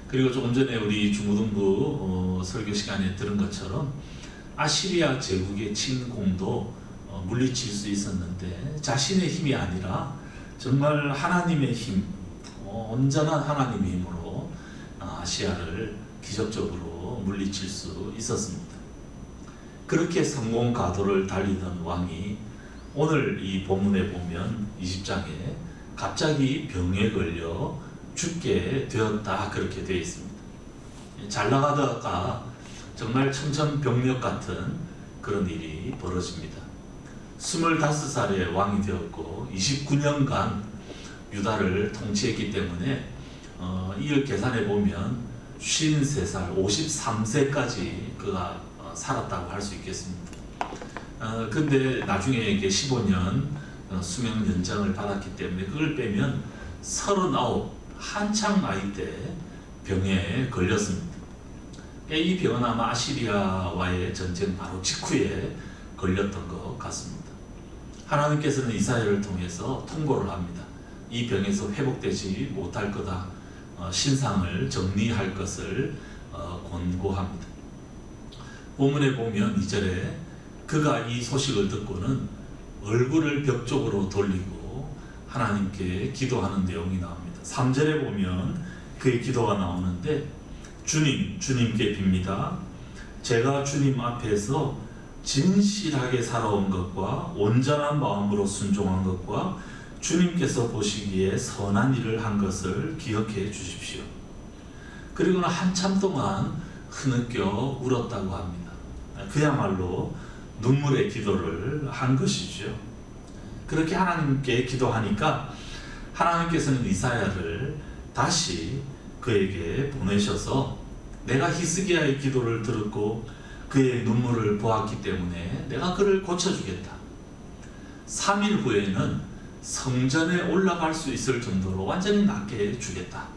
[SPEAKER 3] 그리고 조금 전에 우리 중고등부 설교 시간에 들은 것처럼 아시리아 제국의 침공도 물리칠 수 있었는데 자신의 힘이 아니라 정말 하나님의 힘, 온전한 하나님의 힘으로 아시아를 기적적으로 물리칠 수 있었습니다. 그렇게 성공 가도를 달리던 왕이 오늘 이 본문에 보면 20장에 갑자기 병에 걸려 죽게 되었다 그렇게 되어 있습니다. 잘 나가다가 정말 청천벽력 같은 그런 일이 벌어집니다. 25살에 왕이 되었고 29년간 유다를 통치했기 때문에 이를 계산해 보면 53살, 53세까지 그가 살았다고 할 수 있겠습니다. 근데 나중에 이게 15년 수명 연장을 받았기 때문에 그걸 빼면 39 한창 나이 때 병에 걸렸습니다. 이 병은 아마 아시리아와의 전쟁 바로 직후에 걸렸던 것 같습니다. 하나님께서는 이사야를 통해서 통보를 합니다. 이 병에서 회복되지 못할 거다. 신상을 정리할 것을 권고합니다. 본문에 보면 2절에 그가 이 소식을 듣고는 얼굴을 벽 쪽으로 돌리고 하나님께 기도하는 내용이 나옵니다. 3절에 보면 그의 기도가 나오는데 주님께 빕니다. 제가 주님 앞에서 진실하게 살아온 것과 온전한 마음으로 순종한 것과 주님께서 보시기에 선한 일을 한 것을 기억해 주십시오. 그리고는 한참 동안 흐느껴 울었다고 합니다. 그야말로 눈물의 기도를 한 것이죠. 그렇게 하나님께 기도하니까 하나님께서는 이사야를 다시 그에게 보내셔서 내가 히스기야의 기도를 들었고 그의 눈물을 보았기 때문에 내가 그를 고쳐주겠다. 3일 후에는 성전에 올라갈 수 있을 정도로 완전히 낫게 해주겠다.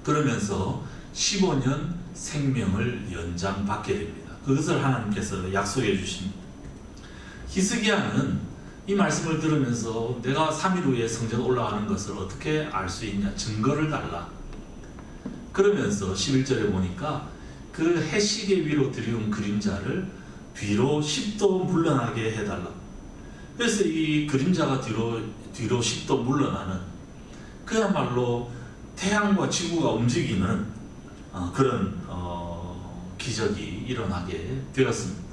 [SPEAKER 3] 그러면서 15년 생명을 연장받게 됩니다. 그것을 하나님께서 약속해 주십니다. 히스기야는 이 말씀을 들으면서 내가 3일 후에 성전 올라가는 것을 어떻게 알 수 있냐? 증거를 달라. 그러면서 11절에 보니까 그 해시계 위로 드리운 그림자를 뒤로 10도 물러나게 해달라. 그래서 이 그림자가 뒤로 10도 물러나는 그야말로 태양과 지구가 움직이는 그런 기적이 일어나게 되었습니다.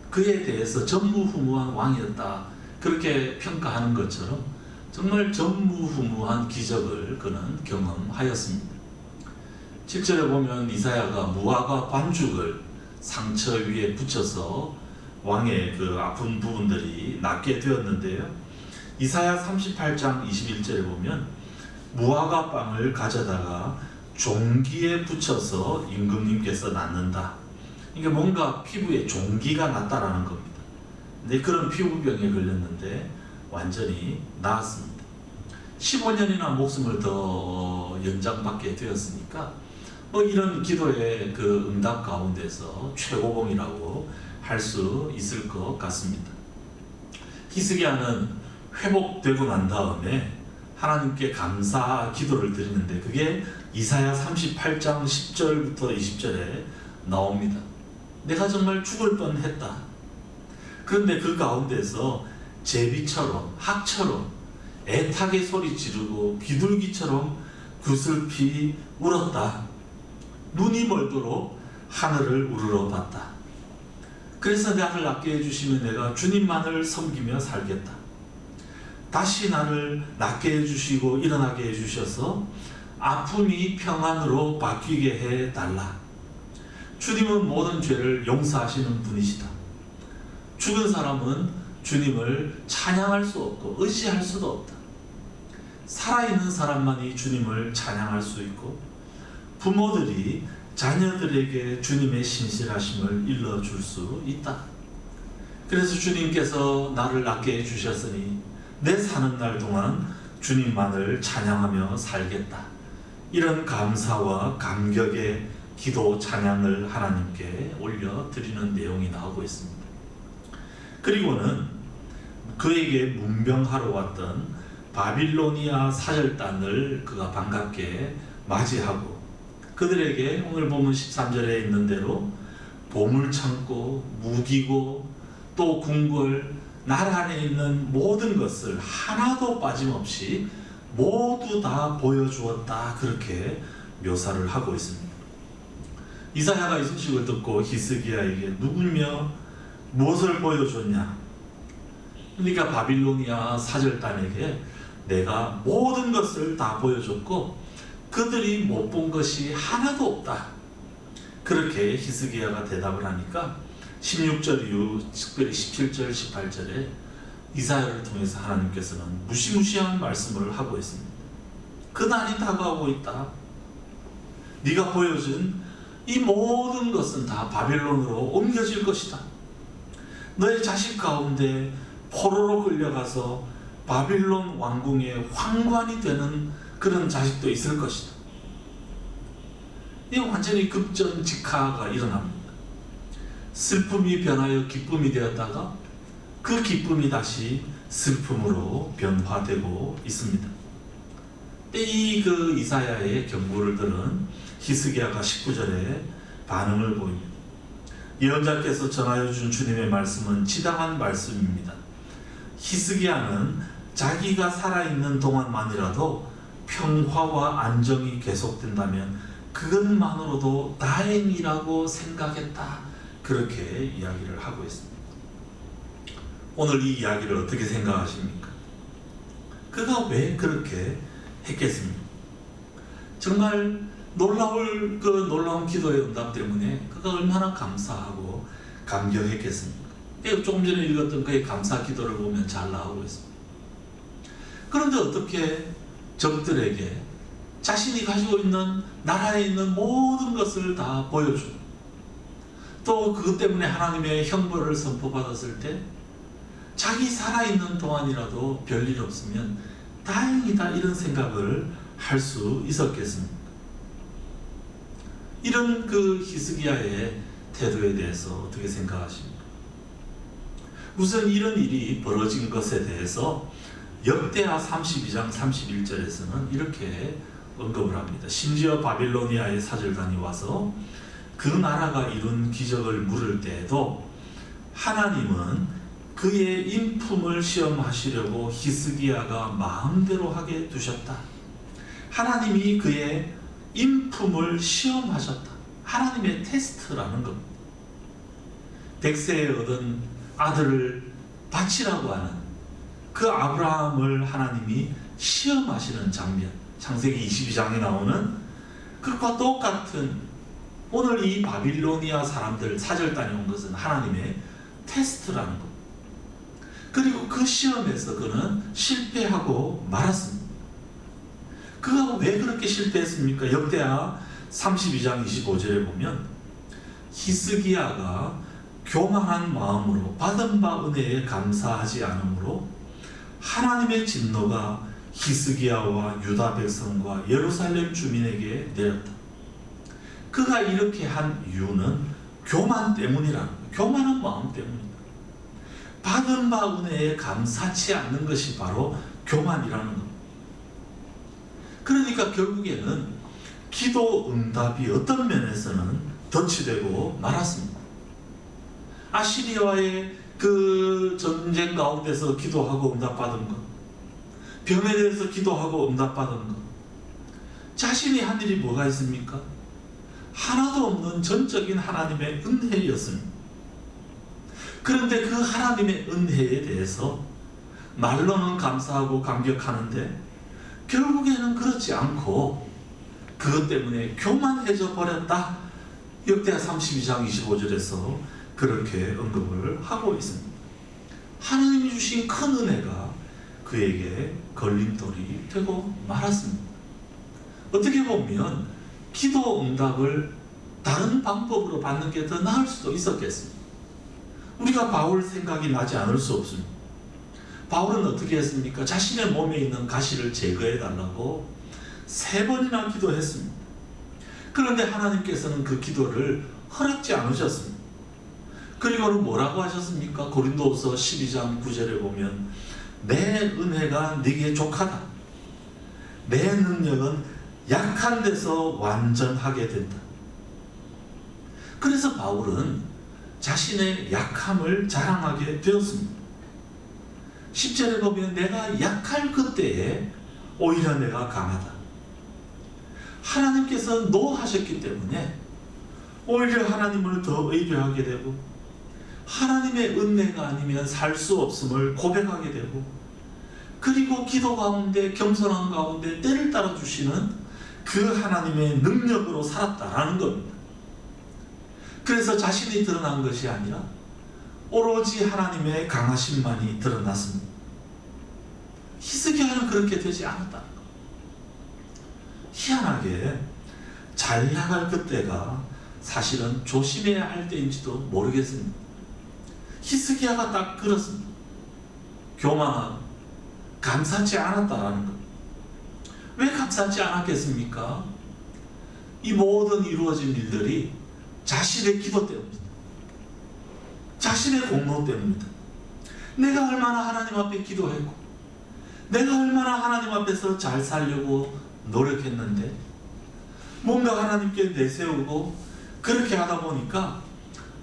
[SPEAKER 3] 그에 대해서 전무후무한 왕이었다 그렇게 평가하는 것처럼 정말 전무후무한 기적을 그는 경험하였습니다. 7절에 보면 이사야가 무화과 반죽을 상처 위에 붙여서 왕의 그 아픈 부분들이 낫게 되었는데요. 이사야 38장 21절에 보면 무화과 빵을 가져다가 종기에 붙여서 임금님께서 낫는다. 이게 뭔가 피부에 종기가 났다라는 겁니다. 근데 그런 피부병에 걸렸는데 완전히 나았습니다. 15년이나 목숨을 더 연장받게 되었으니까 이런 기도의 그 응답 가운데서 최고봉이라고 할 수 있을 것 같습니다. 히스기야는 회복되고 난 다음에 하나님께 감사 기도를 드리는데 그게 이사야 38장 10절부터 20절에 나옵니다. 내가 정말 죽을 뻔했다. 그런데 그 가운데서 제비처럼 학처럼 애타게 소리 지르고 비둘기처럼 구슬피 울었다. 눈이 멀도록 하늘을 우러러 봤다. 그래서 나를 낫게 해주시면 내가 주님만을 섬기며 살겠다. 다시 나를 낫게 해주시고 일어나게 해주셔서 아픔이 평안으로 바뀌게 해달라. 주님은 모든 죄를 용서하시는 분이시다. 죽은 사람은 주님을 찬양할 수 없고 의지할 수도 없다. 살아있는 사람만이 주님을 찬양할 수 있고 부모들이 자녀들에게 주님의 신실하심을 일러줄 수 있다. 그래서 주님께서 나를 낫게 해주셨으니 내 사는 날 동안 주님만을 찬양하며 살겠다. 이런 감사와 감격의 기도 찬양을 하나님께 올려드리는 내용이 나오고 있습니다. 그리고는 그에게 문병하러 왔던 바빌로니아 사절단을 그가 반갑게 맞이하고 그들에게 오늘 보면 13절에 있는 대로 보물창고, 무기고 또 궁궐, 나라 안에 있는 모든 것을 하나도 빠짐없이 모두 다 보여주었다. 그렇게 묘사를 하고 있습니다. 이사야가 이 소식을 듣고 히스기야에게 누구며 무엇을 보여줬냐? 그러니까 바빌로니아 사절단에게 내가 모든 것을 다 보여줬고 그들이 못 본 것이 하나도 없다. 그렇게 히스기야가 대답을 하니까 16절 이후 특별히 17절, 18절에 이사야를 통해서 하나님께서는 무시무시한 말씀을 하고 있습니다. 그날이 다가오고 있다. 네가 보여준 이 모든 것은 다 바빌론으로 옮겨질 것이다. 너의 자식 가운데 포로로 끌려가서 바빌론 왕궁의 황관이 되는 그런 자식도 있을 것이다. 이 완전히 급전직하가 일어납니다. 슬픔이 변하여 기쁨이 되었다가 그 기쁨이 다시 슬픔으로 변화되고 있습니다. 이 그 이사야의 경고를 들은 히스기야가 19절에 반응을 보입니다. 예언자께서 전하여 준 주님의 말씀은 지당한 말씀입니다. 히스기야는 자기가 살아있는 동안만이라도 평화와 안정이 계속된다면 그것만으로도 다행이라고 생각했다. 그렇게 이야기를 하고 있습니다. 오늘 이 이야기를 어떻게 생각하십니까? 그가 왜 그렇게 했겠습니까? 정말 놀라운 기도의 응답 때문에 그가 얼마나 감사하고 감격했겠습니까? 조금 전에 읽었던 그의 감사 기도를 보면 잘 나오고 있습니다. 그런데 어떻게 적들에게 자신이 가지고 있는 나라에 있는 모든 것을 다 보여주고 또 그것 때문에 하나님의 형벌을 선포받았을 때 자기 살아있는 동안이라도 별일 없으면 다행이다 이런 생각을 할 수 있었겠습니까? 이런 그 히스기야의 태도에 대해서 어떻게 생각하십니까? 우선 이런 일이 벌어진 것에 대해서 역대하 32장 31절에서는 이렇게 언급을 합니다. 심지어 바빌로니아의 사절단이 와서 그 나라가 이룬 기적을 물을 때에도 하나님은 그의 인품을 시험하시려고 히스기야가 마음대로 하게 두셨다. 하나님이 그의 인품을 시험하셨다. 하나님의 테스트라는 겁니다. 백세에 얻은 아들을 바치라고 하는 그 아브라함을 하나님이 시험하시는 장면, 창세기 22장에 나오는 그것과 똑같은 오늘 이 바빌로니아 사람들 사절단이 온 것은 하나님의 테스트라는 것. 그리고 그 시험에서 그는 실패하고 말았습니다. 그가 왜 그렇게 실패했습니까? 역대하 32장 25절에 보면 히스기야가 교만한 마음으로 받은 바 은혜에 감사하지 않으므로 하나님의 진노가 히스기야와 유다 백성과 예루살렘 주민에게 내렸다. 그가 이렇게 한 이유는 교만 때문이라는 거예요. 교만한 마음 때문이다. 받은 바 은혜에 감사치 않는 것이 바로 교만이라는 겁니다. 그러니까 결국에는 기도 응답이 어떤 면에서는 덧치되고 말았습니다. 아시리아와의 그 전쟁 가운데서 기도하고 응답받은 것, 병에 대해서 기도하고 응답받은 것, 자신이 한 일이 뭐가 있습니까? 하나도 없는 전적인 하나님의 은혜였습니다. 그런데 그 하나님의 은혜에 대해서 말로는 감사하고 감격하는데 결국에는 그렇지 않고 그것 때문에 교만해져 버렸다. 역대하 32장 25절에서 그렇게 언급을 하고 있습니다. 하나님이 주신 큰 은혜가 그에게 걸림돌이 되고 말았습니다. 어떻게 보면 기도 응답을 다른 방법으로 받는 게 더 나을 수도 있었겠습니다. 우리가 바울 생각이 나지 않을 수 없습니다. 바울은 어떻게 했습니까? 자신의 몸에 있는 가시를 제거해 달라고 3번이나 기도했습니다. 그런데 하나님께서는 그 기도를 허락지 않으셨습니다. 그리고는 뭐라고 하셨습니까? 고린도후서 12장 9절에 보면 내 은혜가 네게 족하다. 내 능력은 약한 데서 완전하게 된다. 그래서 바울은 자신의 약함을 자랑하게 되었습니다. 10절에 보면 내가 약할 그때에 오히려 내가 강하다. 하나님께서 노하셨기 때문에 오히려 하나님을 더 의뢰하게 되고 하나님의 은혜가 아니면 살 수 없음을 고백하게 되고 그리고 기도 가운데 겸손한 가운데 때를 따라 주시는 그 하나님의 능력으로 살았다라는 겁니다. 그래서 자신이 드러난 것이 아니라 오로지 하나님의 강하심만이 드러났습니다. 히스기야는 그렇게 되지 않았다는 것. 희한하게 잘 나갈 그때가 사실은 조심해야 할 때인지도 모르겠습니다. 히스기야가 딱 그렇습니다. 교만하고 감사치 않았다라는 것. 왜 감사치 않았겠습니까? 이 모든 이루어진 일들이 자신의 기도 때문입니다. 자신의 공로 때문입니다. 내가 얼마나 하나님 앞에 기도했고 내가 얼마나 하나님 앞에서 잘 살려고 노력했는데 뭔가 하나님께 내세우고 그렇게 하다 보니까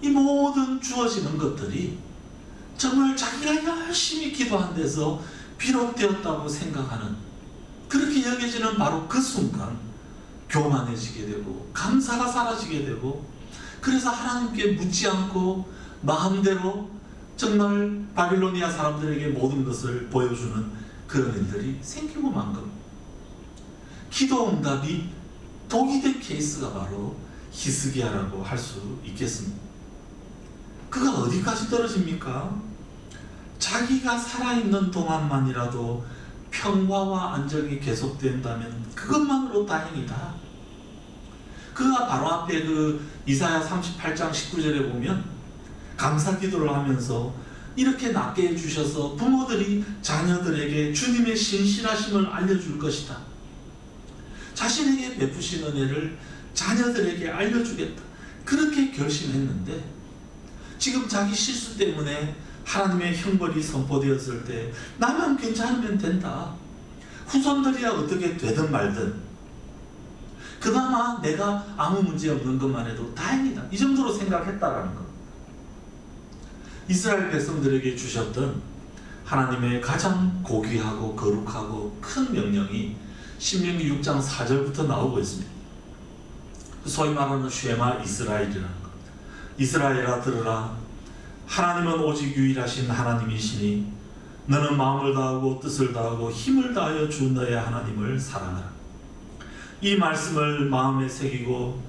[SPEAKER 3] 이 모든 주어지는 것들이 정말 자기가 열심히 기도한 데서 비롯되었다고 생각하는 그렇게 여겨지는 바로 그 순간 교만해지게 되고 감사가 사라지게 되고 그래서 하나님께 묻지 않고 마음대로 정말 바빌로니아 사람들에게 모든 것을 보여주는 그런 일들이 생기고 만 겁니다. 기도 응답이 독이 된 케이스가 바로 히스기야라고 할 수 있겠습니다. 그가 어디까지 떨어집니까? 자기가 살아있는 동안만이라도 평화와 안정이 계속된다면 그것만으로 다행이다. 그가 바로 앞에 그 이사야 38장 19절에 보면 감사 기도를 하면서 이렇게 낫게 해주셔서 부모들이 자녀들에게 주님의 신실하심을 알려줄 것이다. 자신에게 베푸신 은혜를 자녀들에게 알려주겠다. 그렇게 결심했는데 지금 자기 실수 때문에 하나님의 형벌이 선포되었을 때 나만 괜찮으면 된다. 후손들이야 어떻게 되든 말든 그나마 내가 아무 문제 없는 것만 해도 다행이다. 이 정도로 생각했다라는 것. 이스라엘 백성들에게 주셨던 하나님의 가장 고귀하고 거룩하고 큰 명령이 신명기 6장 4절부터 나오고 있습니다. 소위 말하는 쉐마 이스라엘이라는 것. 이스라엘아 들으라. 하나님은 오직 유일하신 하나님이시니 너는 마음을 다하고 뜻을 다하고 힘을 다하여 주 너의 하나님을 사랑하라. 이 말씀을 마음에 새기고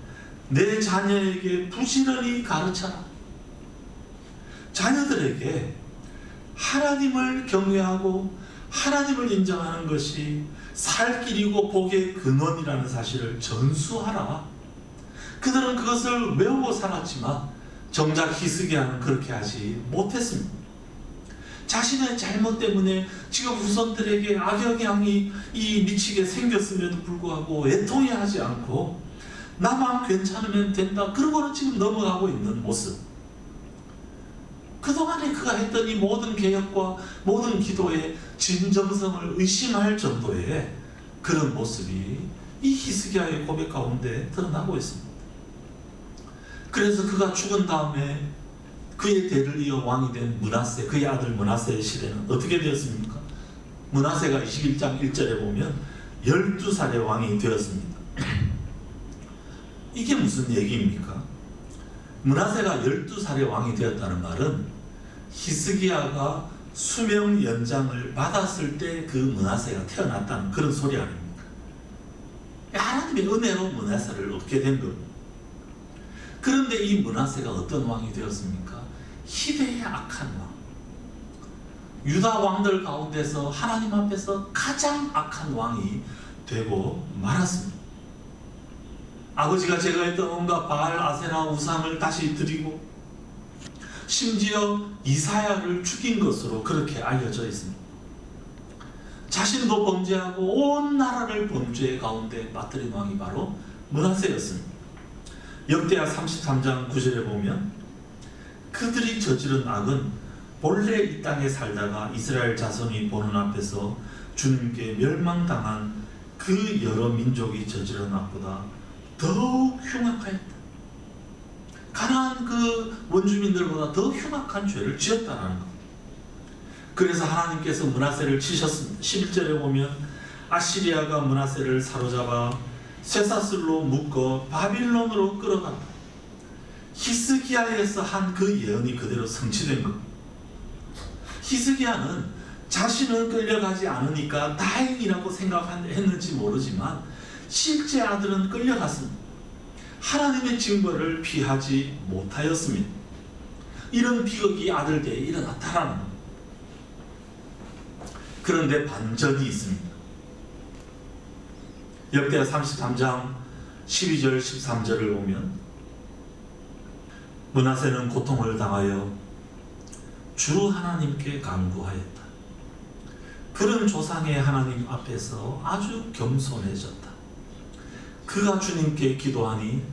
[SPEAKER 3] 내 자녀에게 부지런히 가르쳐라. 자녀들에게 하나님을 경외하고 하나님을 인정하는 것이 살 길이고 복의 근원이라는 사실을 전수하라. 그들은 그것을 외우고 살았지만 정작 히스기야는 그렇게 하지 못했습니다. 자신의 잘못 때문에 지금 후손들에게 악영향이 미치게 생겼음에도 불구하고 애통해하지 않고 나만 괜찮으면 된다. 그러고는 지금 넘어가고 있는 모습. 그동안에 그가 했던 이 모든 개혁과 모든 기도의 진정성을 의심할 정도의 그런 모습이 이 히스기야의 고백 가운데 드러나고 있습니다. 그래서 그가 죽은 다음에 그의 대를 이어 왕이 된 므낫세, 그의 아들 므낫세의 시대는 어떻게 되었습니까? 므낫세가 21장 1절에 보면 12살의 왕이 되었습니다. 이게 무슨 얘기입니까? 므낫세가 12살의 왕이 되었다는 말은 히스기야가 수명 연장을 받았을 때 그 므낫세가 태어났다는 그런 소리 아닙니까? 하나님의 은혜로 므낫세를 얻게 된 겁니다. 그런데 이 므낫세가 어떤 왕이 되었습니까? 희대의 악한 왕. 유다 왕들 가운데서 하나님 앞에서 가장 악한 왕이 되고 말았습니다. 아버지가 제거했던 온갖 바알, 아세라, 우상을 다시 드리고 심지어 이사야를 죽인 것으로 그렇게 알려져 있습니다. 자신도 범죄하고 온 나라를 범죄 가운데 빠뜨린 왕이 바로 므낫세였습니다. 역대하 33장 9절에 보면 그들이 저지른 악은 본래 이 땅에 살다가 이스라엘 자손이 보는 앞에서 주님께 멸망당한 그 여러 민족이 저지른 악보다 더욱 흉악하였다. 가나안 그 원주민들보다 더 흉악한 죄를 지었다는 것. 그래서 하나님께서 므낫세를 치셨습니다. 11절에 보면 아시리아가 므낫세를 사로잡아 쇠사슬로 묶어 바빌론으로 끌어간다. 히스기야에서 한 그 예언이 그대로 성취된 것. 히스기야는 자신은 끌려가지 않으니까 다행이라고 생각했는지 모르지만 실제 아들은 끌려갔습니다. 하나님의 징벌을 피하지 못하였습니다. 이런 비극이 아들에게 일어났다라는 것. 그런데 반전이 있습니다. 역대하 33장 12절 13절을 보면 므낫세는 고통을 당하여 주 하나님께 간구하였다. 그런 조상의 하나님 앞에서 아주 겸손해졌다. 그가 주님께 기도하니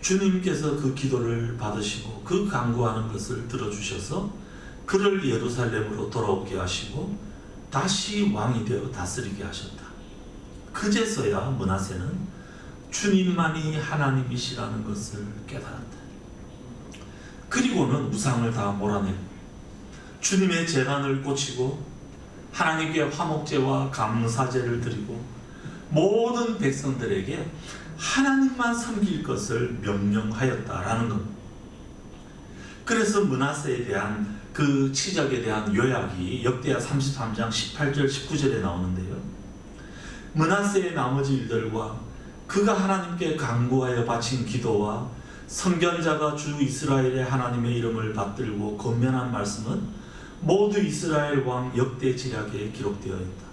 [SPEAKER 3] 주님께서 그 기도를 받으시고 그 간구하는 것을 들어주셔서 그를 예루살렘으로 돌아오게 하시고 다시 왕이 되어 다스리게 하셨다. 그제서야 므낫세는 주님만이 하나님이시라는 것을 깨달았다. 그리고는 우상을 다 몰아내고 주님의 제단을 꽂히고 하나님께 화목제와 감사제를 드리고 모든 백성들에게 하나님만 섬길 것을 명령하였다라는 겁니다. 그래서 므낫세에 대한 그 치적에 대한 요약이 역대하 33장 18절 19절에 나오는데요. 므낫세의 나머지 일들과 그가 하나님께 간구하여 바친 기도와 선견자가 주 이스라엘의 하나님의 이름을 받들고 권면한 말씀은 모두 이스라엘 왕 역대 지략에 기록되어 있다.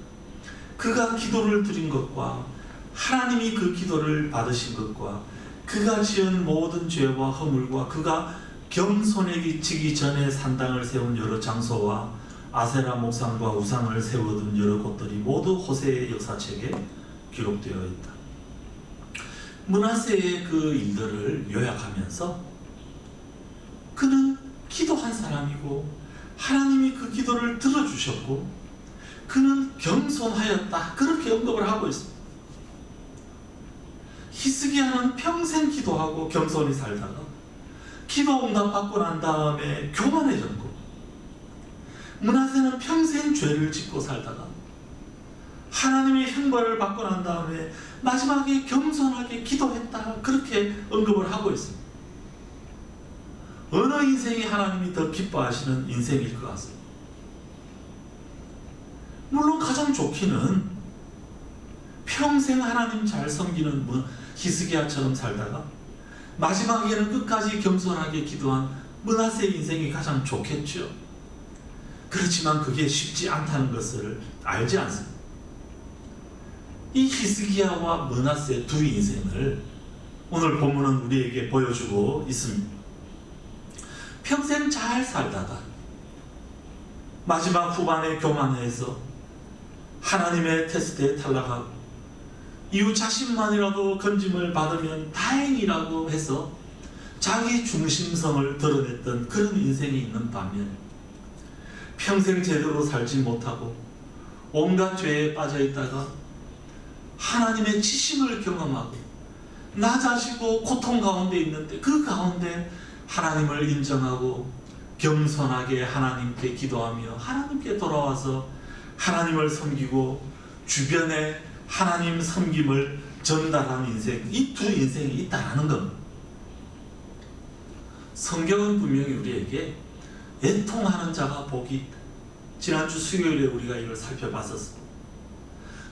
[SPEAKER 3] 그가 기도를 드린 것과 하나님이 그 기도를 받으신 것과 그가 지은 모든 죄와 허물과 그가 겸손해지기 전에 산당을 세운 여러 장소와 아세라 목상과 우상을 세워둔 여러 곳들이 모두 호세의 역사책에 기록되어 있다. 므낫세의 그 일들을 요약하면서 그는 기도한 사람이고 하나님이 그 기도를 들어주셨고 그는 겸손하였다, 그렇게 언급을 하고 있습니다. 히스기야는 평생 기도하고 겸손히 살다가 기도 응답 받고 난 다음에 교만해졌고, 므낫세는 평생 죄를 짓고 살다가 하나님의 형벌을 받고 난 다음에 마지막에 겸손하게 기도했다, 그렇게 언급을 하고 있습니다. 어느 인생이 하나님이 더 기뻐하시는 인생일 것 같습니다. 물론 가장 좋기는 평생 하나님 잘 섬기는 히스기야처럼 살다가 마지막에는 끝까지 겸손하게 기도한 므낫세 인생이 가장 좋겠죠. 그렇지만 그게 쉽지 않다는 것을 알지 않습니다. 이 히스기야와 므낫세 두 인생을 오늘 본문은 우리에게 보여주고 있습니다. 평생 잘 살다가 마지막 후반에 교만해서 하나님의 테스트에 탈락하고 이후 자신만이라도 건짐을 받으면 다행이라고 해서 자기 중심성을 드러냈던 그런 인생이 있는 반면, 평생 제대로 살지 못하고 온갖 죄에 빠져 있다가 하나님의 지심을 경험하고 낮아지고 고통 가운데 있는데 그 가운데 하나님을 인정하고 겸손하게 하나님께 기도하며 하나님께 돌아와서 하나님을 섬기고 주변에 하나님 섬김을 전달하는 인생, 이 두 인생이 있다는 겁니다. 성경은 분명히 우리에게 애통하는 자가 복이 있다. 지난주 수요일에 우리가 이걸 살펴봤었습니다.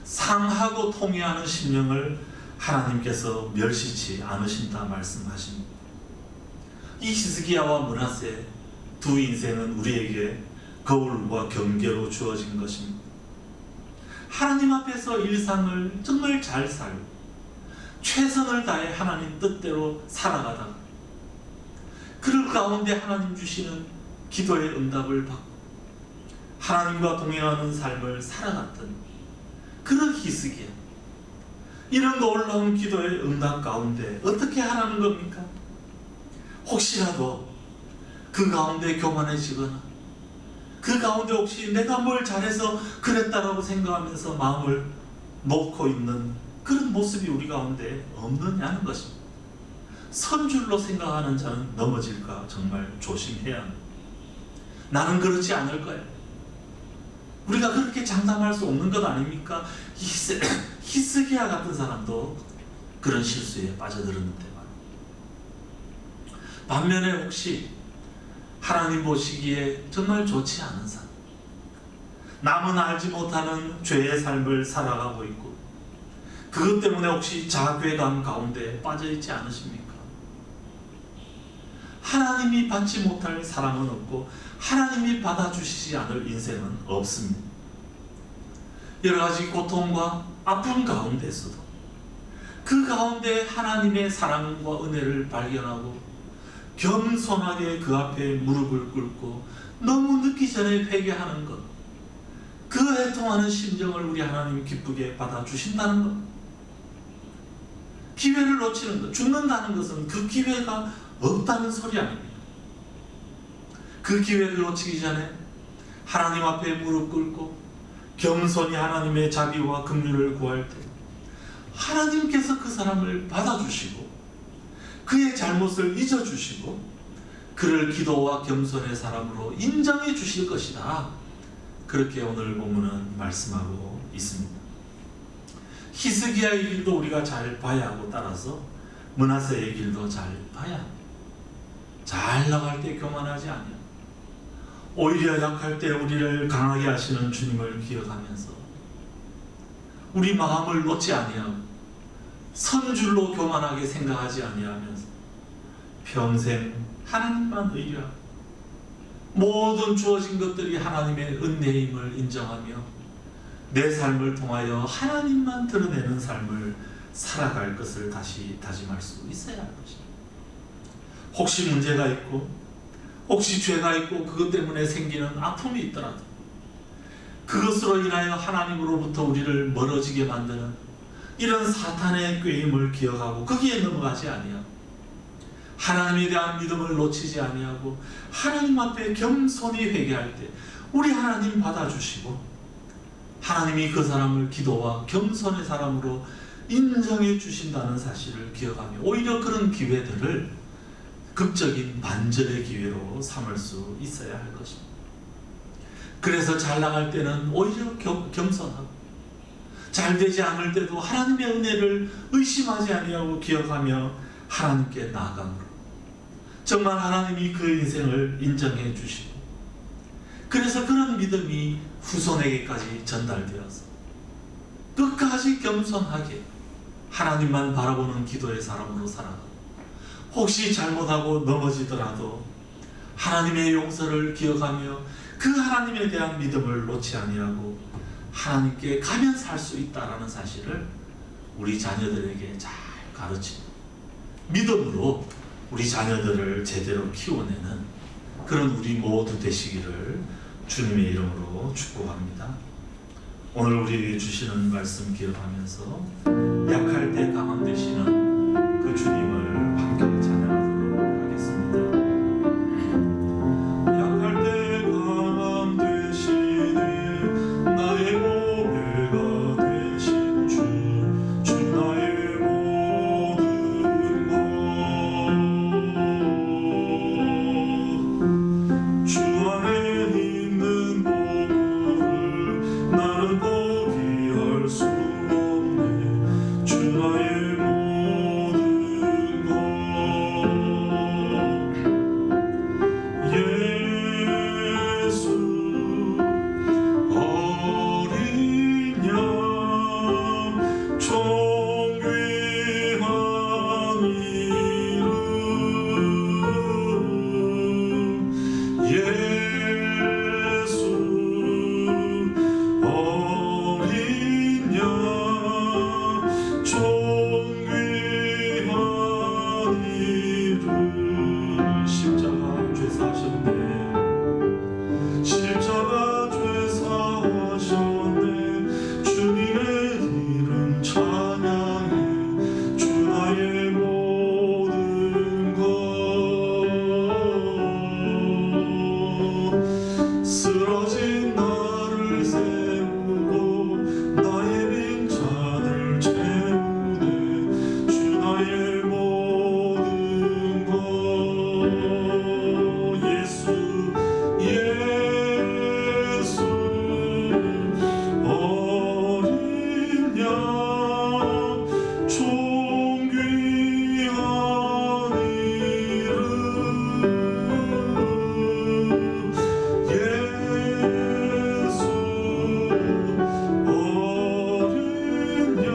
[SPEAKER 3] 상하고 통회하는 심령을 하나님께서 멸시치 않으신다 말씀하십니다. 이 히스기야와 므낫세 두 인생은 우리에게 거울과 경계로 주어진 것입니다. 하나님 앞에서 일상을 정말 잘 살고 최선을 다해 하나님 뜻대로 살아가다가 그 가운데 하나님 주시는 기도의 응답을 받고 하나님과 동행하는 삶을 살아갔던 그런 히스기야, 이런 놀라운 기도의 응답 가운데 어떻게 하라는 겁니까? 혹시라도 그 가운데 교만해지거나 그 가운데 혹시 내가 뭘 잘해서 그랬다라고 생각하면서 마음을 놓고 있는 그런 모습이 우리 가운데 없느냐는 것입니다. 선줄로 생각하는 자는 넘어질까 정말 조심해야 합니다. 나는 그렇지 않을 거야. 우리가 그렇게 장담할 수 없는 것 아닙니까? 히스기야 같은 사람도 그런 실수에 빠져들었는데 말이야. 반면에 혹시 하나님 보시기에 정말 좋지 않은 삶, 남은 알지 못하는 죄의 삶을 살아가고 있고 그것 때문에 혹시 자괴감 가운데 빠져있지 않으십니까? 하나님이 받지 못할 사랑은 없고 하나님이 받아주시지 않을 인생은 없습니다. 여러가지 고통과 아픔 가운데서도 그 가운데 하나님의 사랑과 은혜를 발견하고 겸손하게 그 앞에 무릎을 꿇고 너무 늦기 전에 회개하는 것, 그 애통하는 심정을 우리 하나님 기쁘게 받아주신다는 것, 기회를 놓치는 것, 죽는다는 것은 그 기회가 없다는 소리 아닙니다. 그 기회를 놓치기 전에 하나님 앞에 무릎 꿇고 겸손히 하나님의 자비와 긍휼을 구할 때 하나님께서 그 사람을 받아주시고 그의 잘못을 잊어주시고 그를 기도와 겸손의 사람으로 인정해 주실 것이다. 그렇게 오늘 본문은 말씀하고 있습니다. 히스기야의 길도 우리가 잘 봐야 하고, 따라서 므낫세의 길도 잘 봐야 합니다. 잘 나갈 때 교만하지 아니하고, 오히려 약할 때 우리를 강하게 하시는 주님을 기억하면서 우리 마음을 놓지 아니하고 선줄로 교만하게 생각하지 아니하면서 평생 하나님만 의뢰하고 모든 주어진 것들이 하나님의 은혜임을 인정하며 내 삶을 통하여 하나님만 드러내는 삶을 살아갈 것을 다시 다짐할 수 있어야 할 것입니다. 혹시 문제가 있고 혹시 죄가 있고 그것 때문에 생기는 아픔이 있더라도 그것으로 인하여 하나님으로부터 우리를 멀어지게 만드는 이런 사탄의 꾀임을 기억하고 거기에 넘어가지 아니하고 하나님에 대한 믿음을 놓치지 아니하고 하나님 앞에 겸손히 회개할 때 우리 하나님 받아주시고 하나님이 그 사람을 기도와 겸손의 사람으로 인정해 주신다는 사실을 기억하며 오히려 그런 기회들을 극적인 반전의 기회로 삼을 수 있어야 할 것입니다. 그래서 잘 나갈 때는 오히려 겸손하고 잘 되지 않을 때도 하나님의 은혜를 의심하지 아니하고 기억하며 하나님께 나아감으로 정말 하나님이 그 인생을 인정해 주시고 그래서 그런 믿음이 후손에게까지 전달되어서 끝까지 겸손하게 하나님만 바라보는 기도의 사람으로 살아가고 혹시 잘못하고 넘어지더라도 하나님의 용서를 기억하며 그 하나님에 대한 믿음을 놓지 아니하고 하나님께 가면 살 수 있다라는 사실을 우리 자녀들에게 잘 가르치고 믿음으로 우리 자녀들을 제대로 키워내는 그런 우리 모두 되시기를 주님의 이름으로 축복합니다. 오늘 우리에게 주시는 말씀 기억하면서 약할 때 강함 되시는 그 주님을 함께 찬양하도록 하겠습니다. 약할 때 강함 되시네 나의 보배가 되신 주 나의 모든 것 주 안에 있는 보물을 나는 포기할 수 없네 주 나의 모든 것 예수 어린 양 존귀한 이름 예수 어린 양 존귀한 이름 십자가 죄 사셨네 십자가 죄 사하셨네 주님의 이름 찬양해 주 나의 모든 것 쓰러진 나를 세우고 나의 빈잔을 채우네 주 나의 모든 것 예수 예수 어린 양 존귀한 이름 예수 어린 양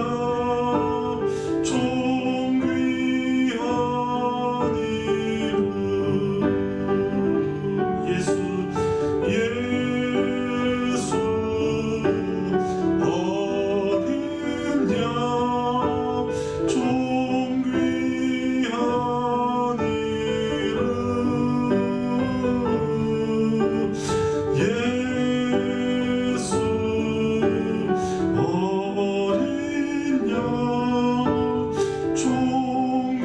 [SPEAKER 3] 존귀한 이름 예수 예수 어린 양 존귀한 이름 예수 어린 양 존귀한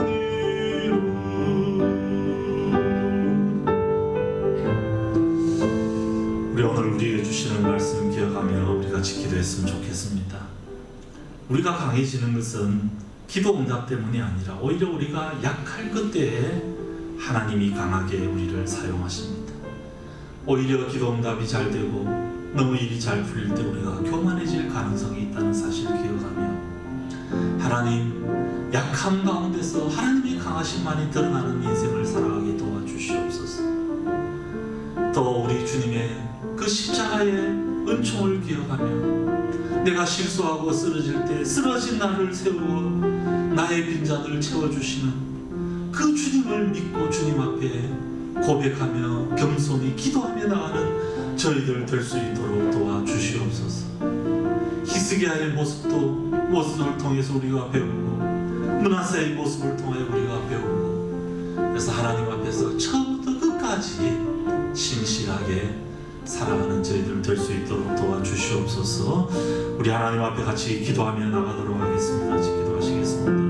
[SPEAKER 3] 이름 우리 오늘 우리에게 주시는 말씀 기억하며 우리가 지키려 했으면 좋겠습니다. 우리가 강해지는 것은 기도 응답 때문이 아니라 오히려 우리가 약할 그때에 하나님이 강하게 우리를 사용하십니다. 오히려 기도 응답이 잘 되고 너무 일이 잘 풀릴 때 우리가 교만해질 가능성이 있다는 사실을 기억하며 하나님 약함 가운데서 하나님의 강하심만이 드러나는 인생을 살아가게 도와주시옵소서. 또 우리 주님의 그 십자가의 은총을 기억하며 내가 실수하고 쓰러질 때 쓰러진 나를 세우고 나의 빈잔을 채워주시는 그 주님을 믿고 주님 앞에 고백하며 겸손히 기도하며 나가는 저희들 될 수 있도록 도와주시옵소서. 히스기야의 모습을 통해서 우리가 배우고 므낫세의 모습을 통해 우리가 배우고 그래서 하나님 앞에서 처음부터 끝까지 신실하게 살아가는 저희들 될 수 있도록 도와주시옵소서. 우리 하나님 앞에 같이 기도하며 나가도록 하겠습니다. 같이 기도하시겠습니다.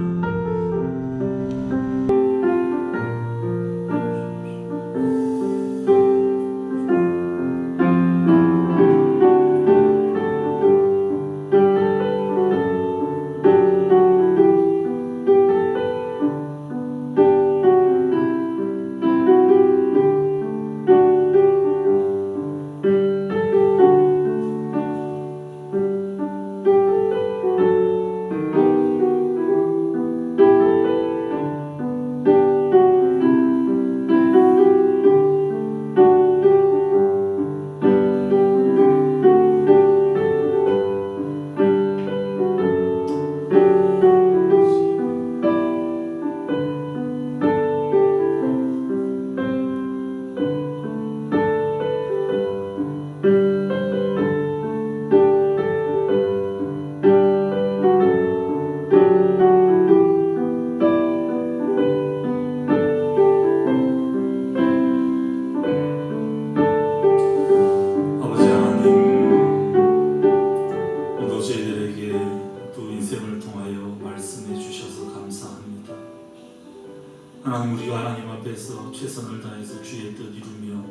[SPEAKER 3] 하나님, 우리가 하나님 앞에서 최선을 다해서 주의 뜻 이루며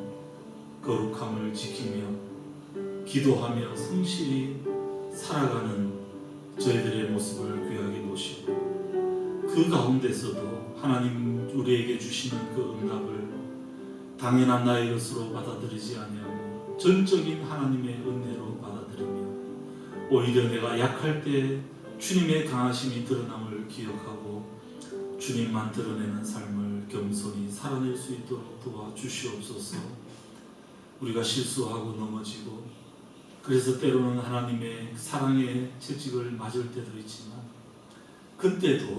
[SPEAKER 3] 거룩함을 지키며 기도하며 성실히 살아가는 저희들의 모습을 귀하게 보시고 그 가운데서도 하나님 우리에게 주시는 그 응답을 당연한 나의 것으로 받아들이지 아니하고 전적인 하나님의 은혜로 받아들이며 오히려 내가 약할 때 주님의 강하심이 드러남을 기억하고 주님만 드러내는 삶을 겸손히 살아낼 수 있도록 도와주시옵소서. 우리가 실수하고 넘어지고 그래서 때로는 하나님의 사랑의 채찍을 맞을 때도 있지만 그때도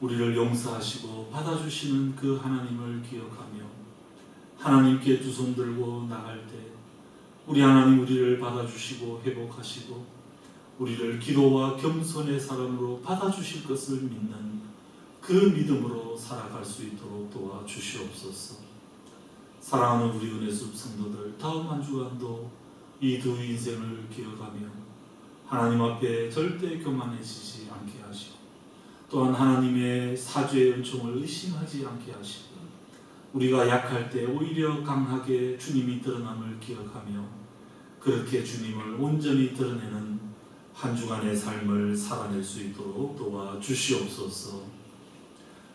[SPEAKER 3] 우리를 용서하시고 받아주시는 그 하나님을 기억하며 하나님께 두 손 들고 나갈 때 우리 하나님 우리를 받아주시고 회복하시고 우리를 기도와 겸손의 사람으로 받아주실 것을 믿는 그 믿음으로 살아갈 수 있도록 도와주시옵소서. 사랑하는 우리 은혜숲 성도들, 다음 한 주간도 이 두 인생을 기억하며 하나님 앞에 절대 교만해지지 않게 하시고 또한 하나님의 사죄의 은총을 의심하지 않게 하시고 우리가 약할 때 오히려 강하게 주님이 드러남을 기억하며 그렇게 주님을 온전히 드러내는 한 주간의 삶을 살아낼 수 있도록 도와주시옵소서.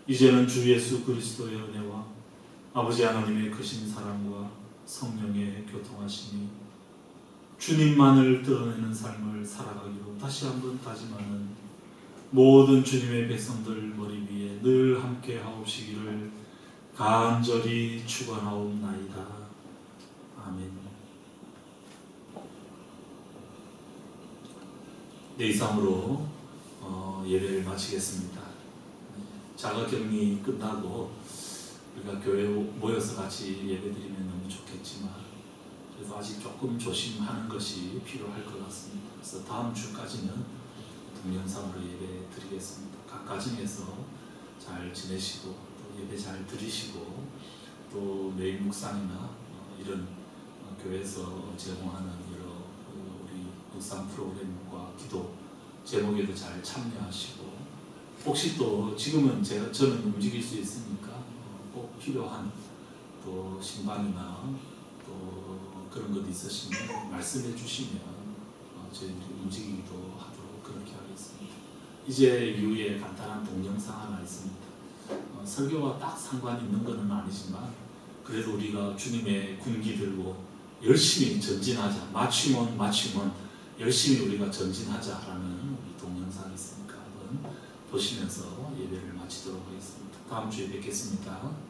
[SPEAKER 3] 이제는 주 예수 그리스도의 은혜와 아버지 하나님의 크신 사랑과 성령의 교통하심이 주님만을 드러내는 삶을 살아가기로 다시 한번 다짐하는 모든 주님의 백성들 머리 위에 늘 함께 하옵시기를 간절히 축원하옵나이다. 아멘. 네, 이상으로 예배를 마치겠습니다. 자가격리 끝나고 우리가 교회에 모여서 같이 예배드리면 너무 좋겠지만 그래도 아직 조금 조심하는 것이 필요할 것 같습니다. 그래서 다음 주까지는 동영상으로 예배 드리겠습니다. 각 가정에서 잘 지내시고 또 예배 잘 드리시고 또 매일 묵상이나 이런 교회에서 제공하는 여러 우리 묵상 프로그램과 기도 제목에도 잘 참여하시고 혹시 또 지금은 저는 움직일 수 있으니까 꼭 필요한 또 신방이나 또 그런 것 있으시면 말씀해 주시면 저희들이 움직이기도 하도록 그렇게 하겠습니다. 이제 이후에 간단한 동영상 하나 있습니다. 설교와 딱 상관 있는 것은 아니지만 그래도 우리가 주님의 군기 들고 열심히 전진하자. 맞춤은 열심히 우리가 전진하자라는 우리 동영상이 있으니까 한번 보시면서 예배를 마치도록 하겠습니다. 다음 주에 뵙겠습니다.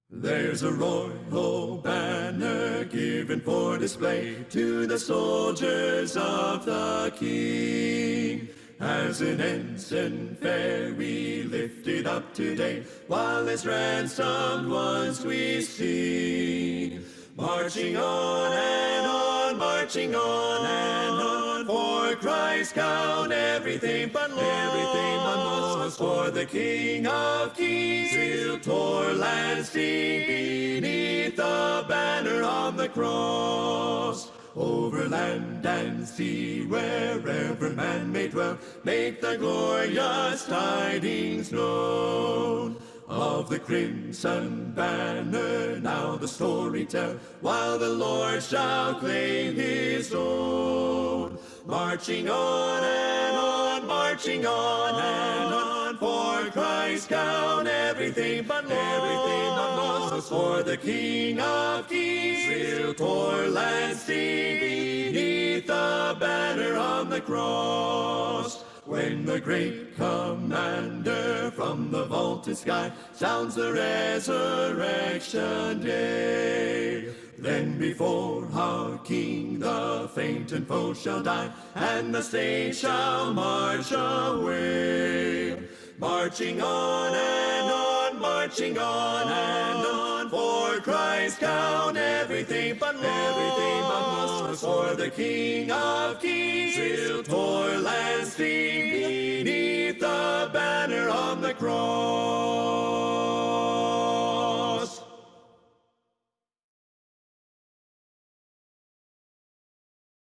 [SPEAKER 4] There's a royal banner given for display to the soldiers of the King. As an ensign fair we lift it up today, while as ransomed ones we sing. Marching on and on, marching on and on, for Christ count everything but loss, for the King of Kings will toil and sing beneath the banner on the cross. Over land and sea, wherever man may dwell, make the glorious tidings known. Of the crimson banner now the story tell, while the Lord shall claim his own. Marching on and on, marching on and on, for Christ count everything but loss, for the King of Kings will toil and sing beneath the banner on the cross. When the great commander from the vaulted sky sounds the resurrection day, then before our King the fainting foe shall die, and the saints shall march away. Marching on and on, marching on and on, for Christ count everything but loss, for the King of Kings will toil and sing beneath the banner on the cross.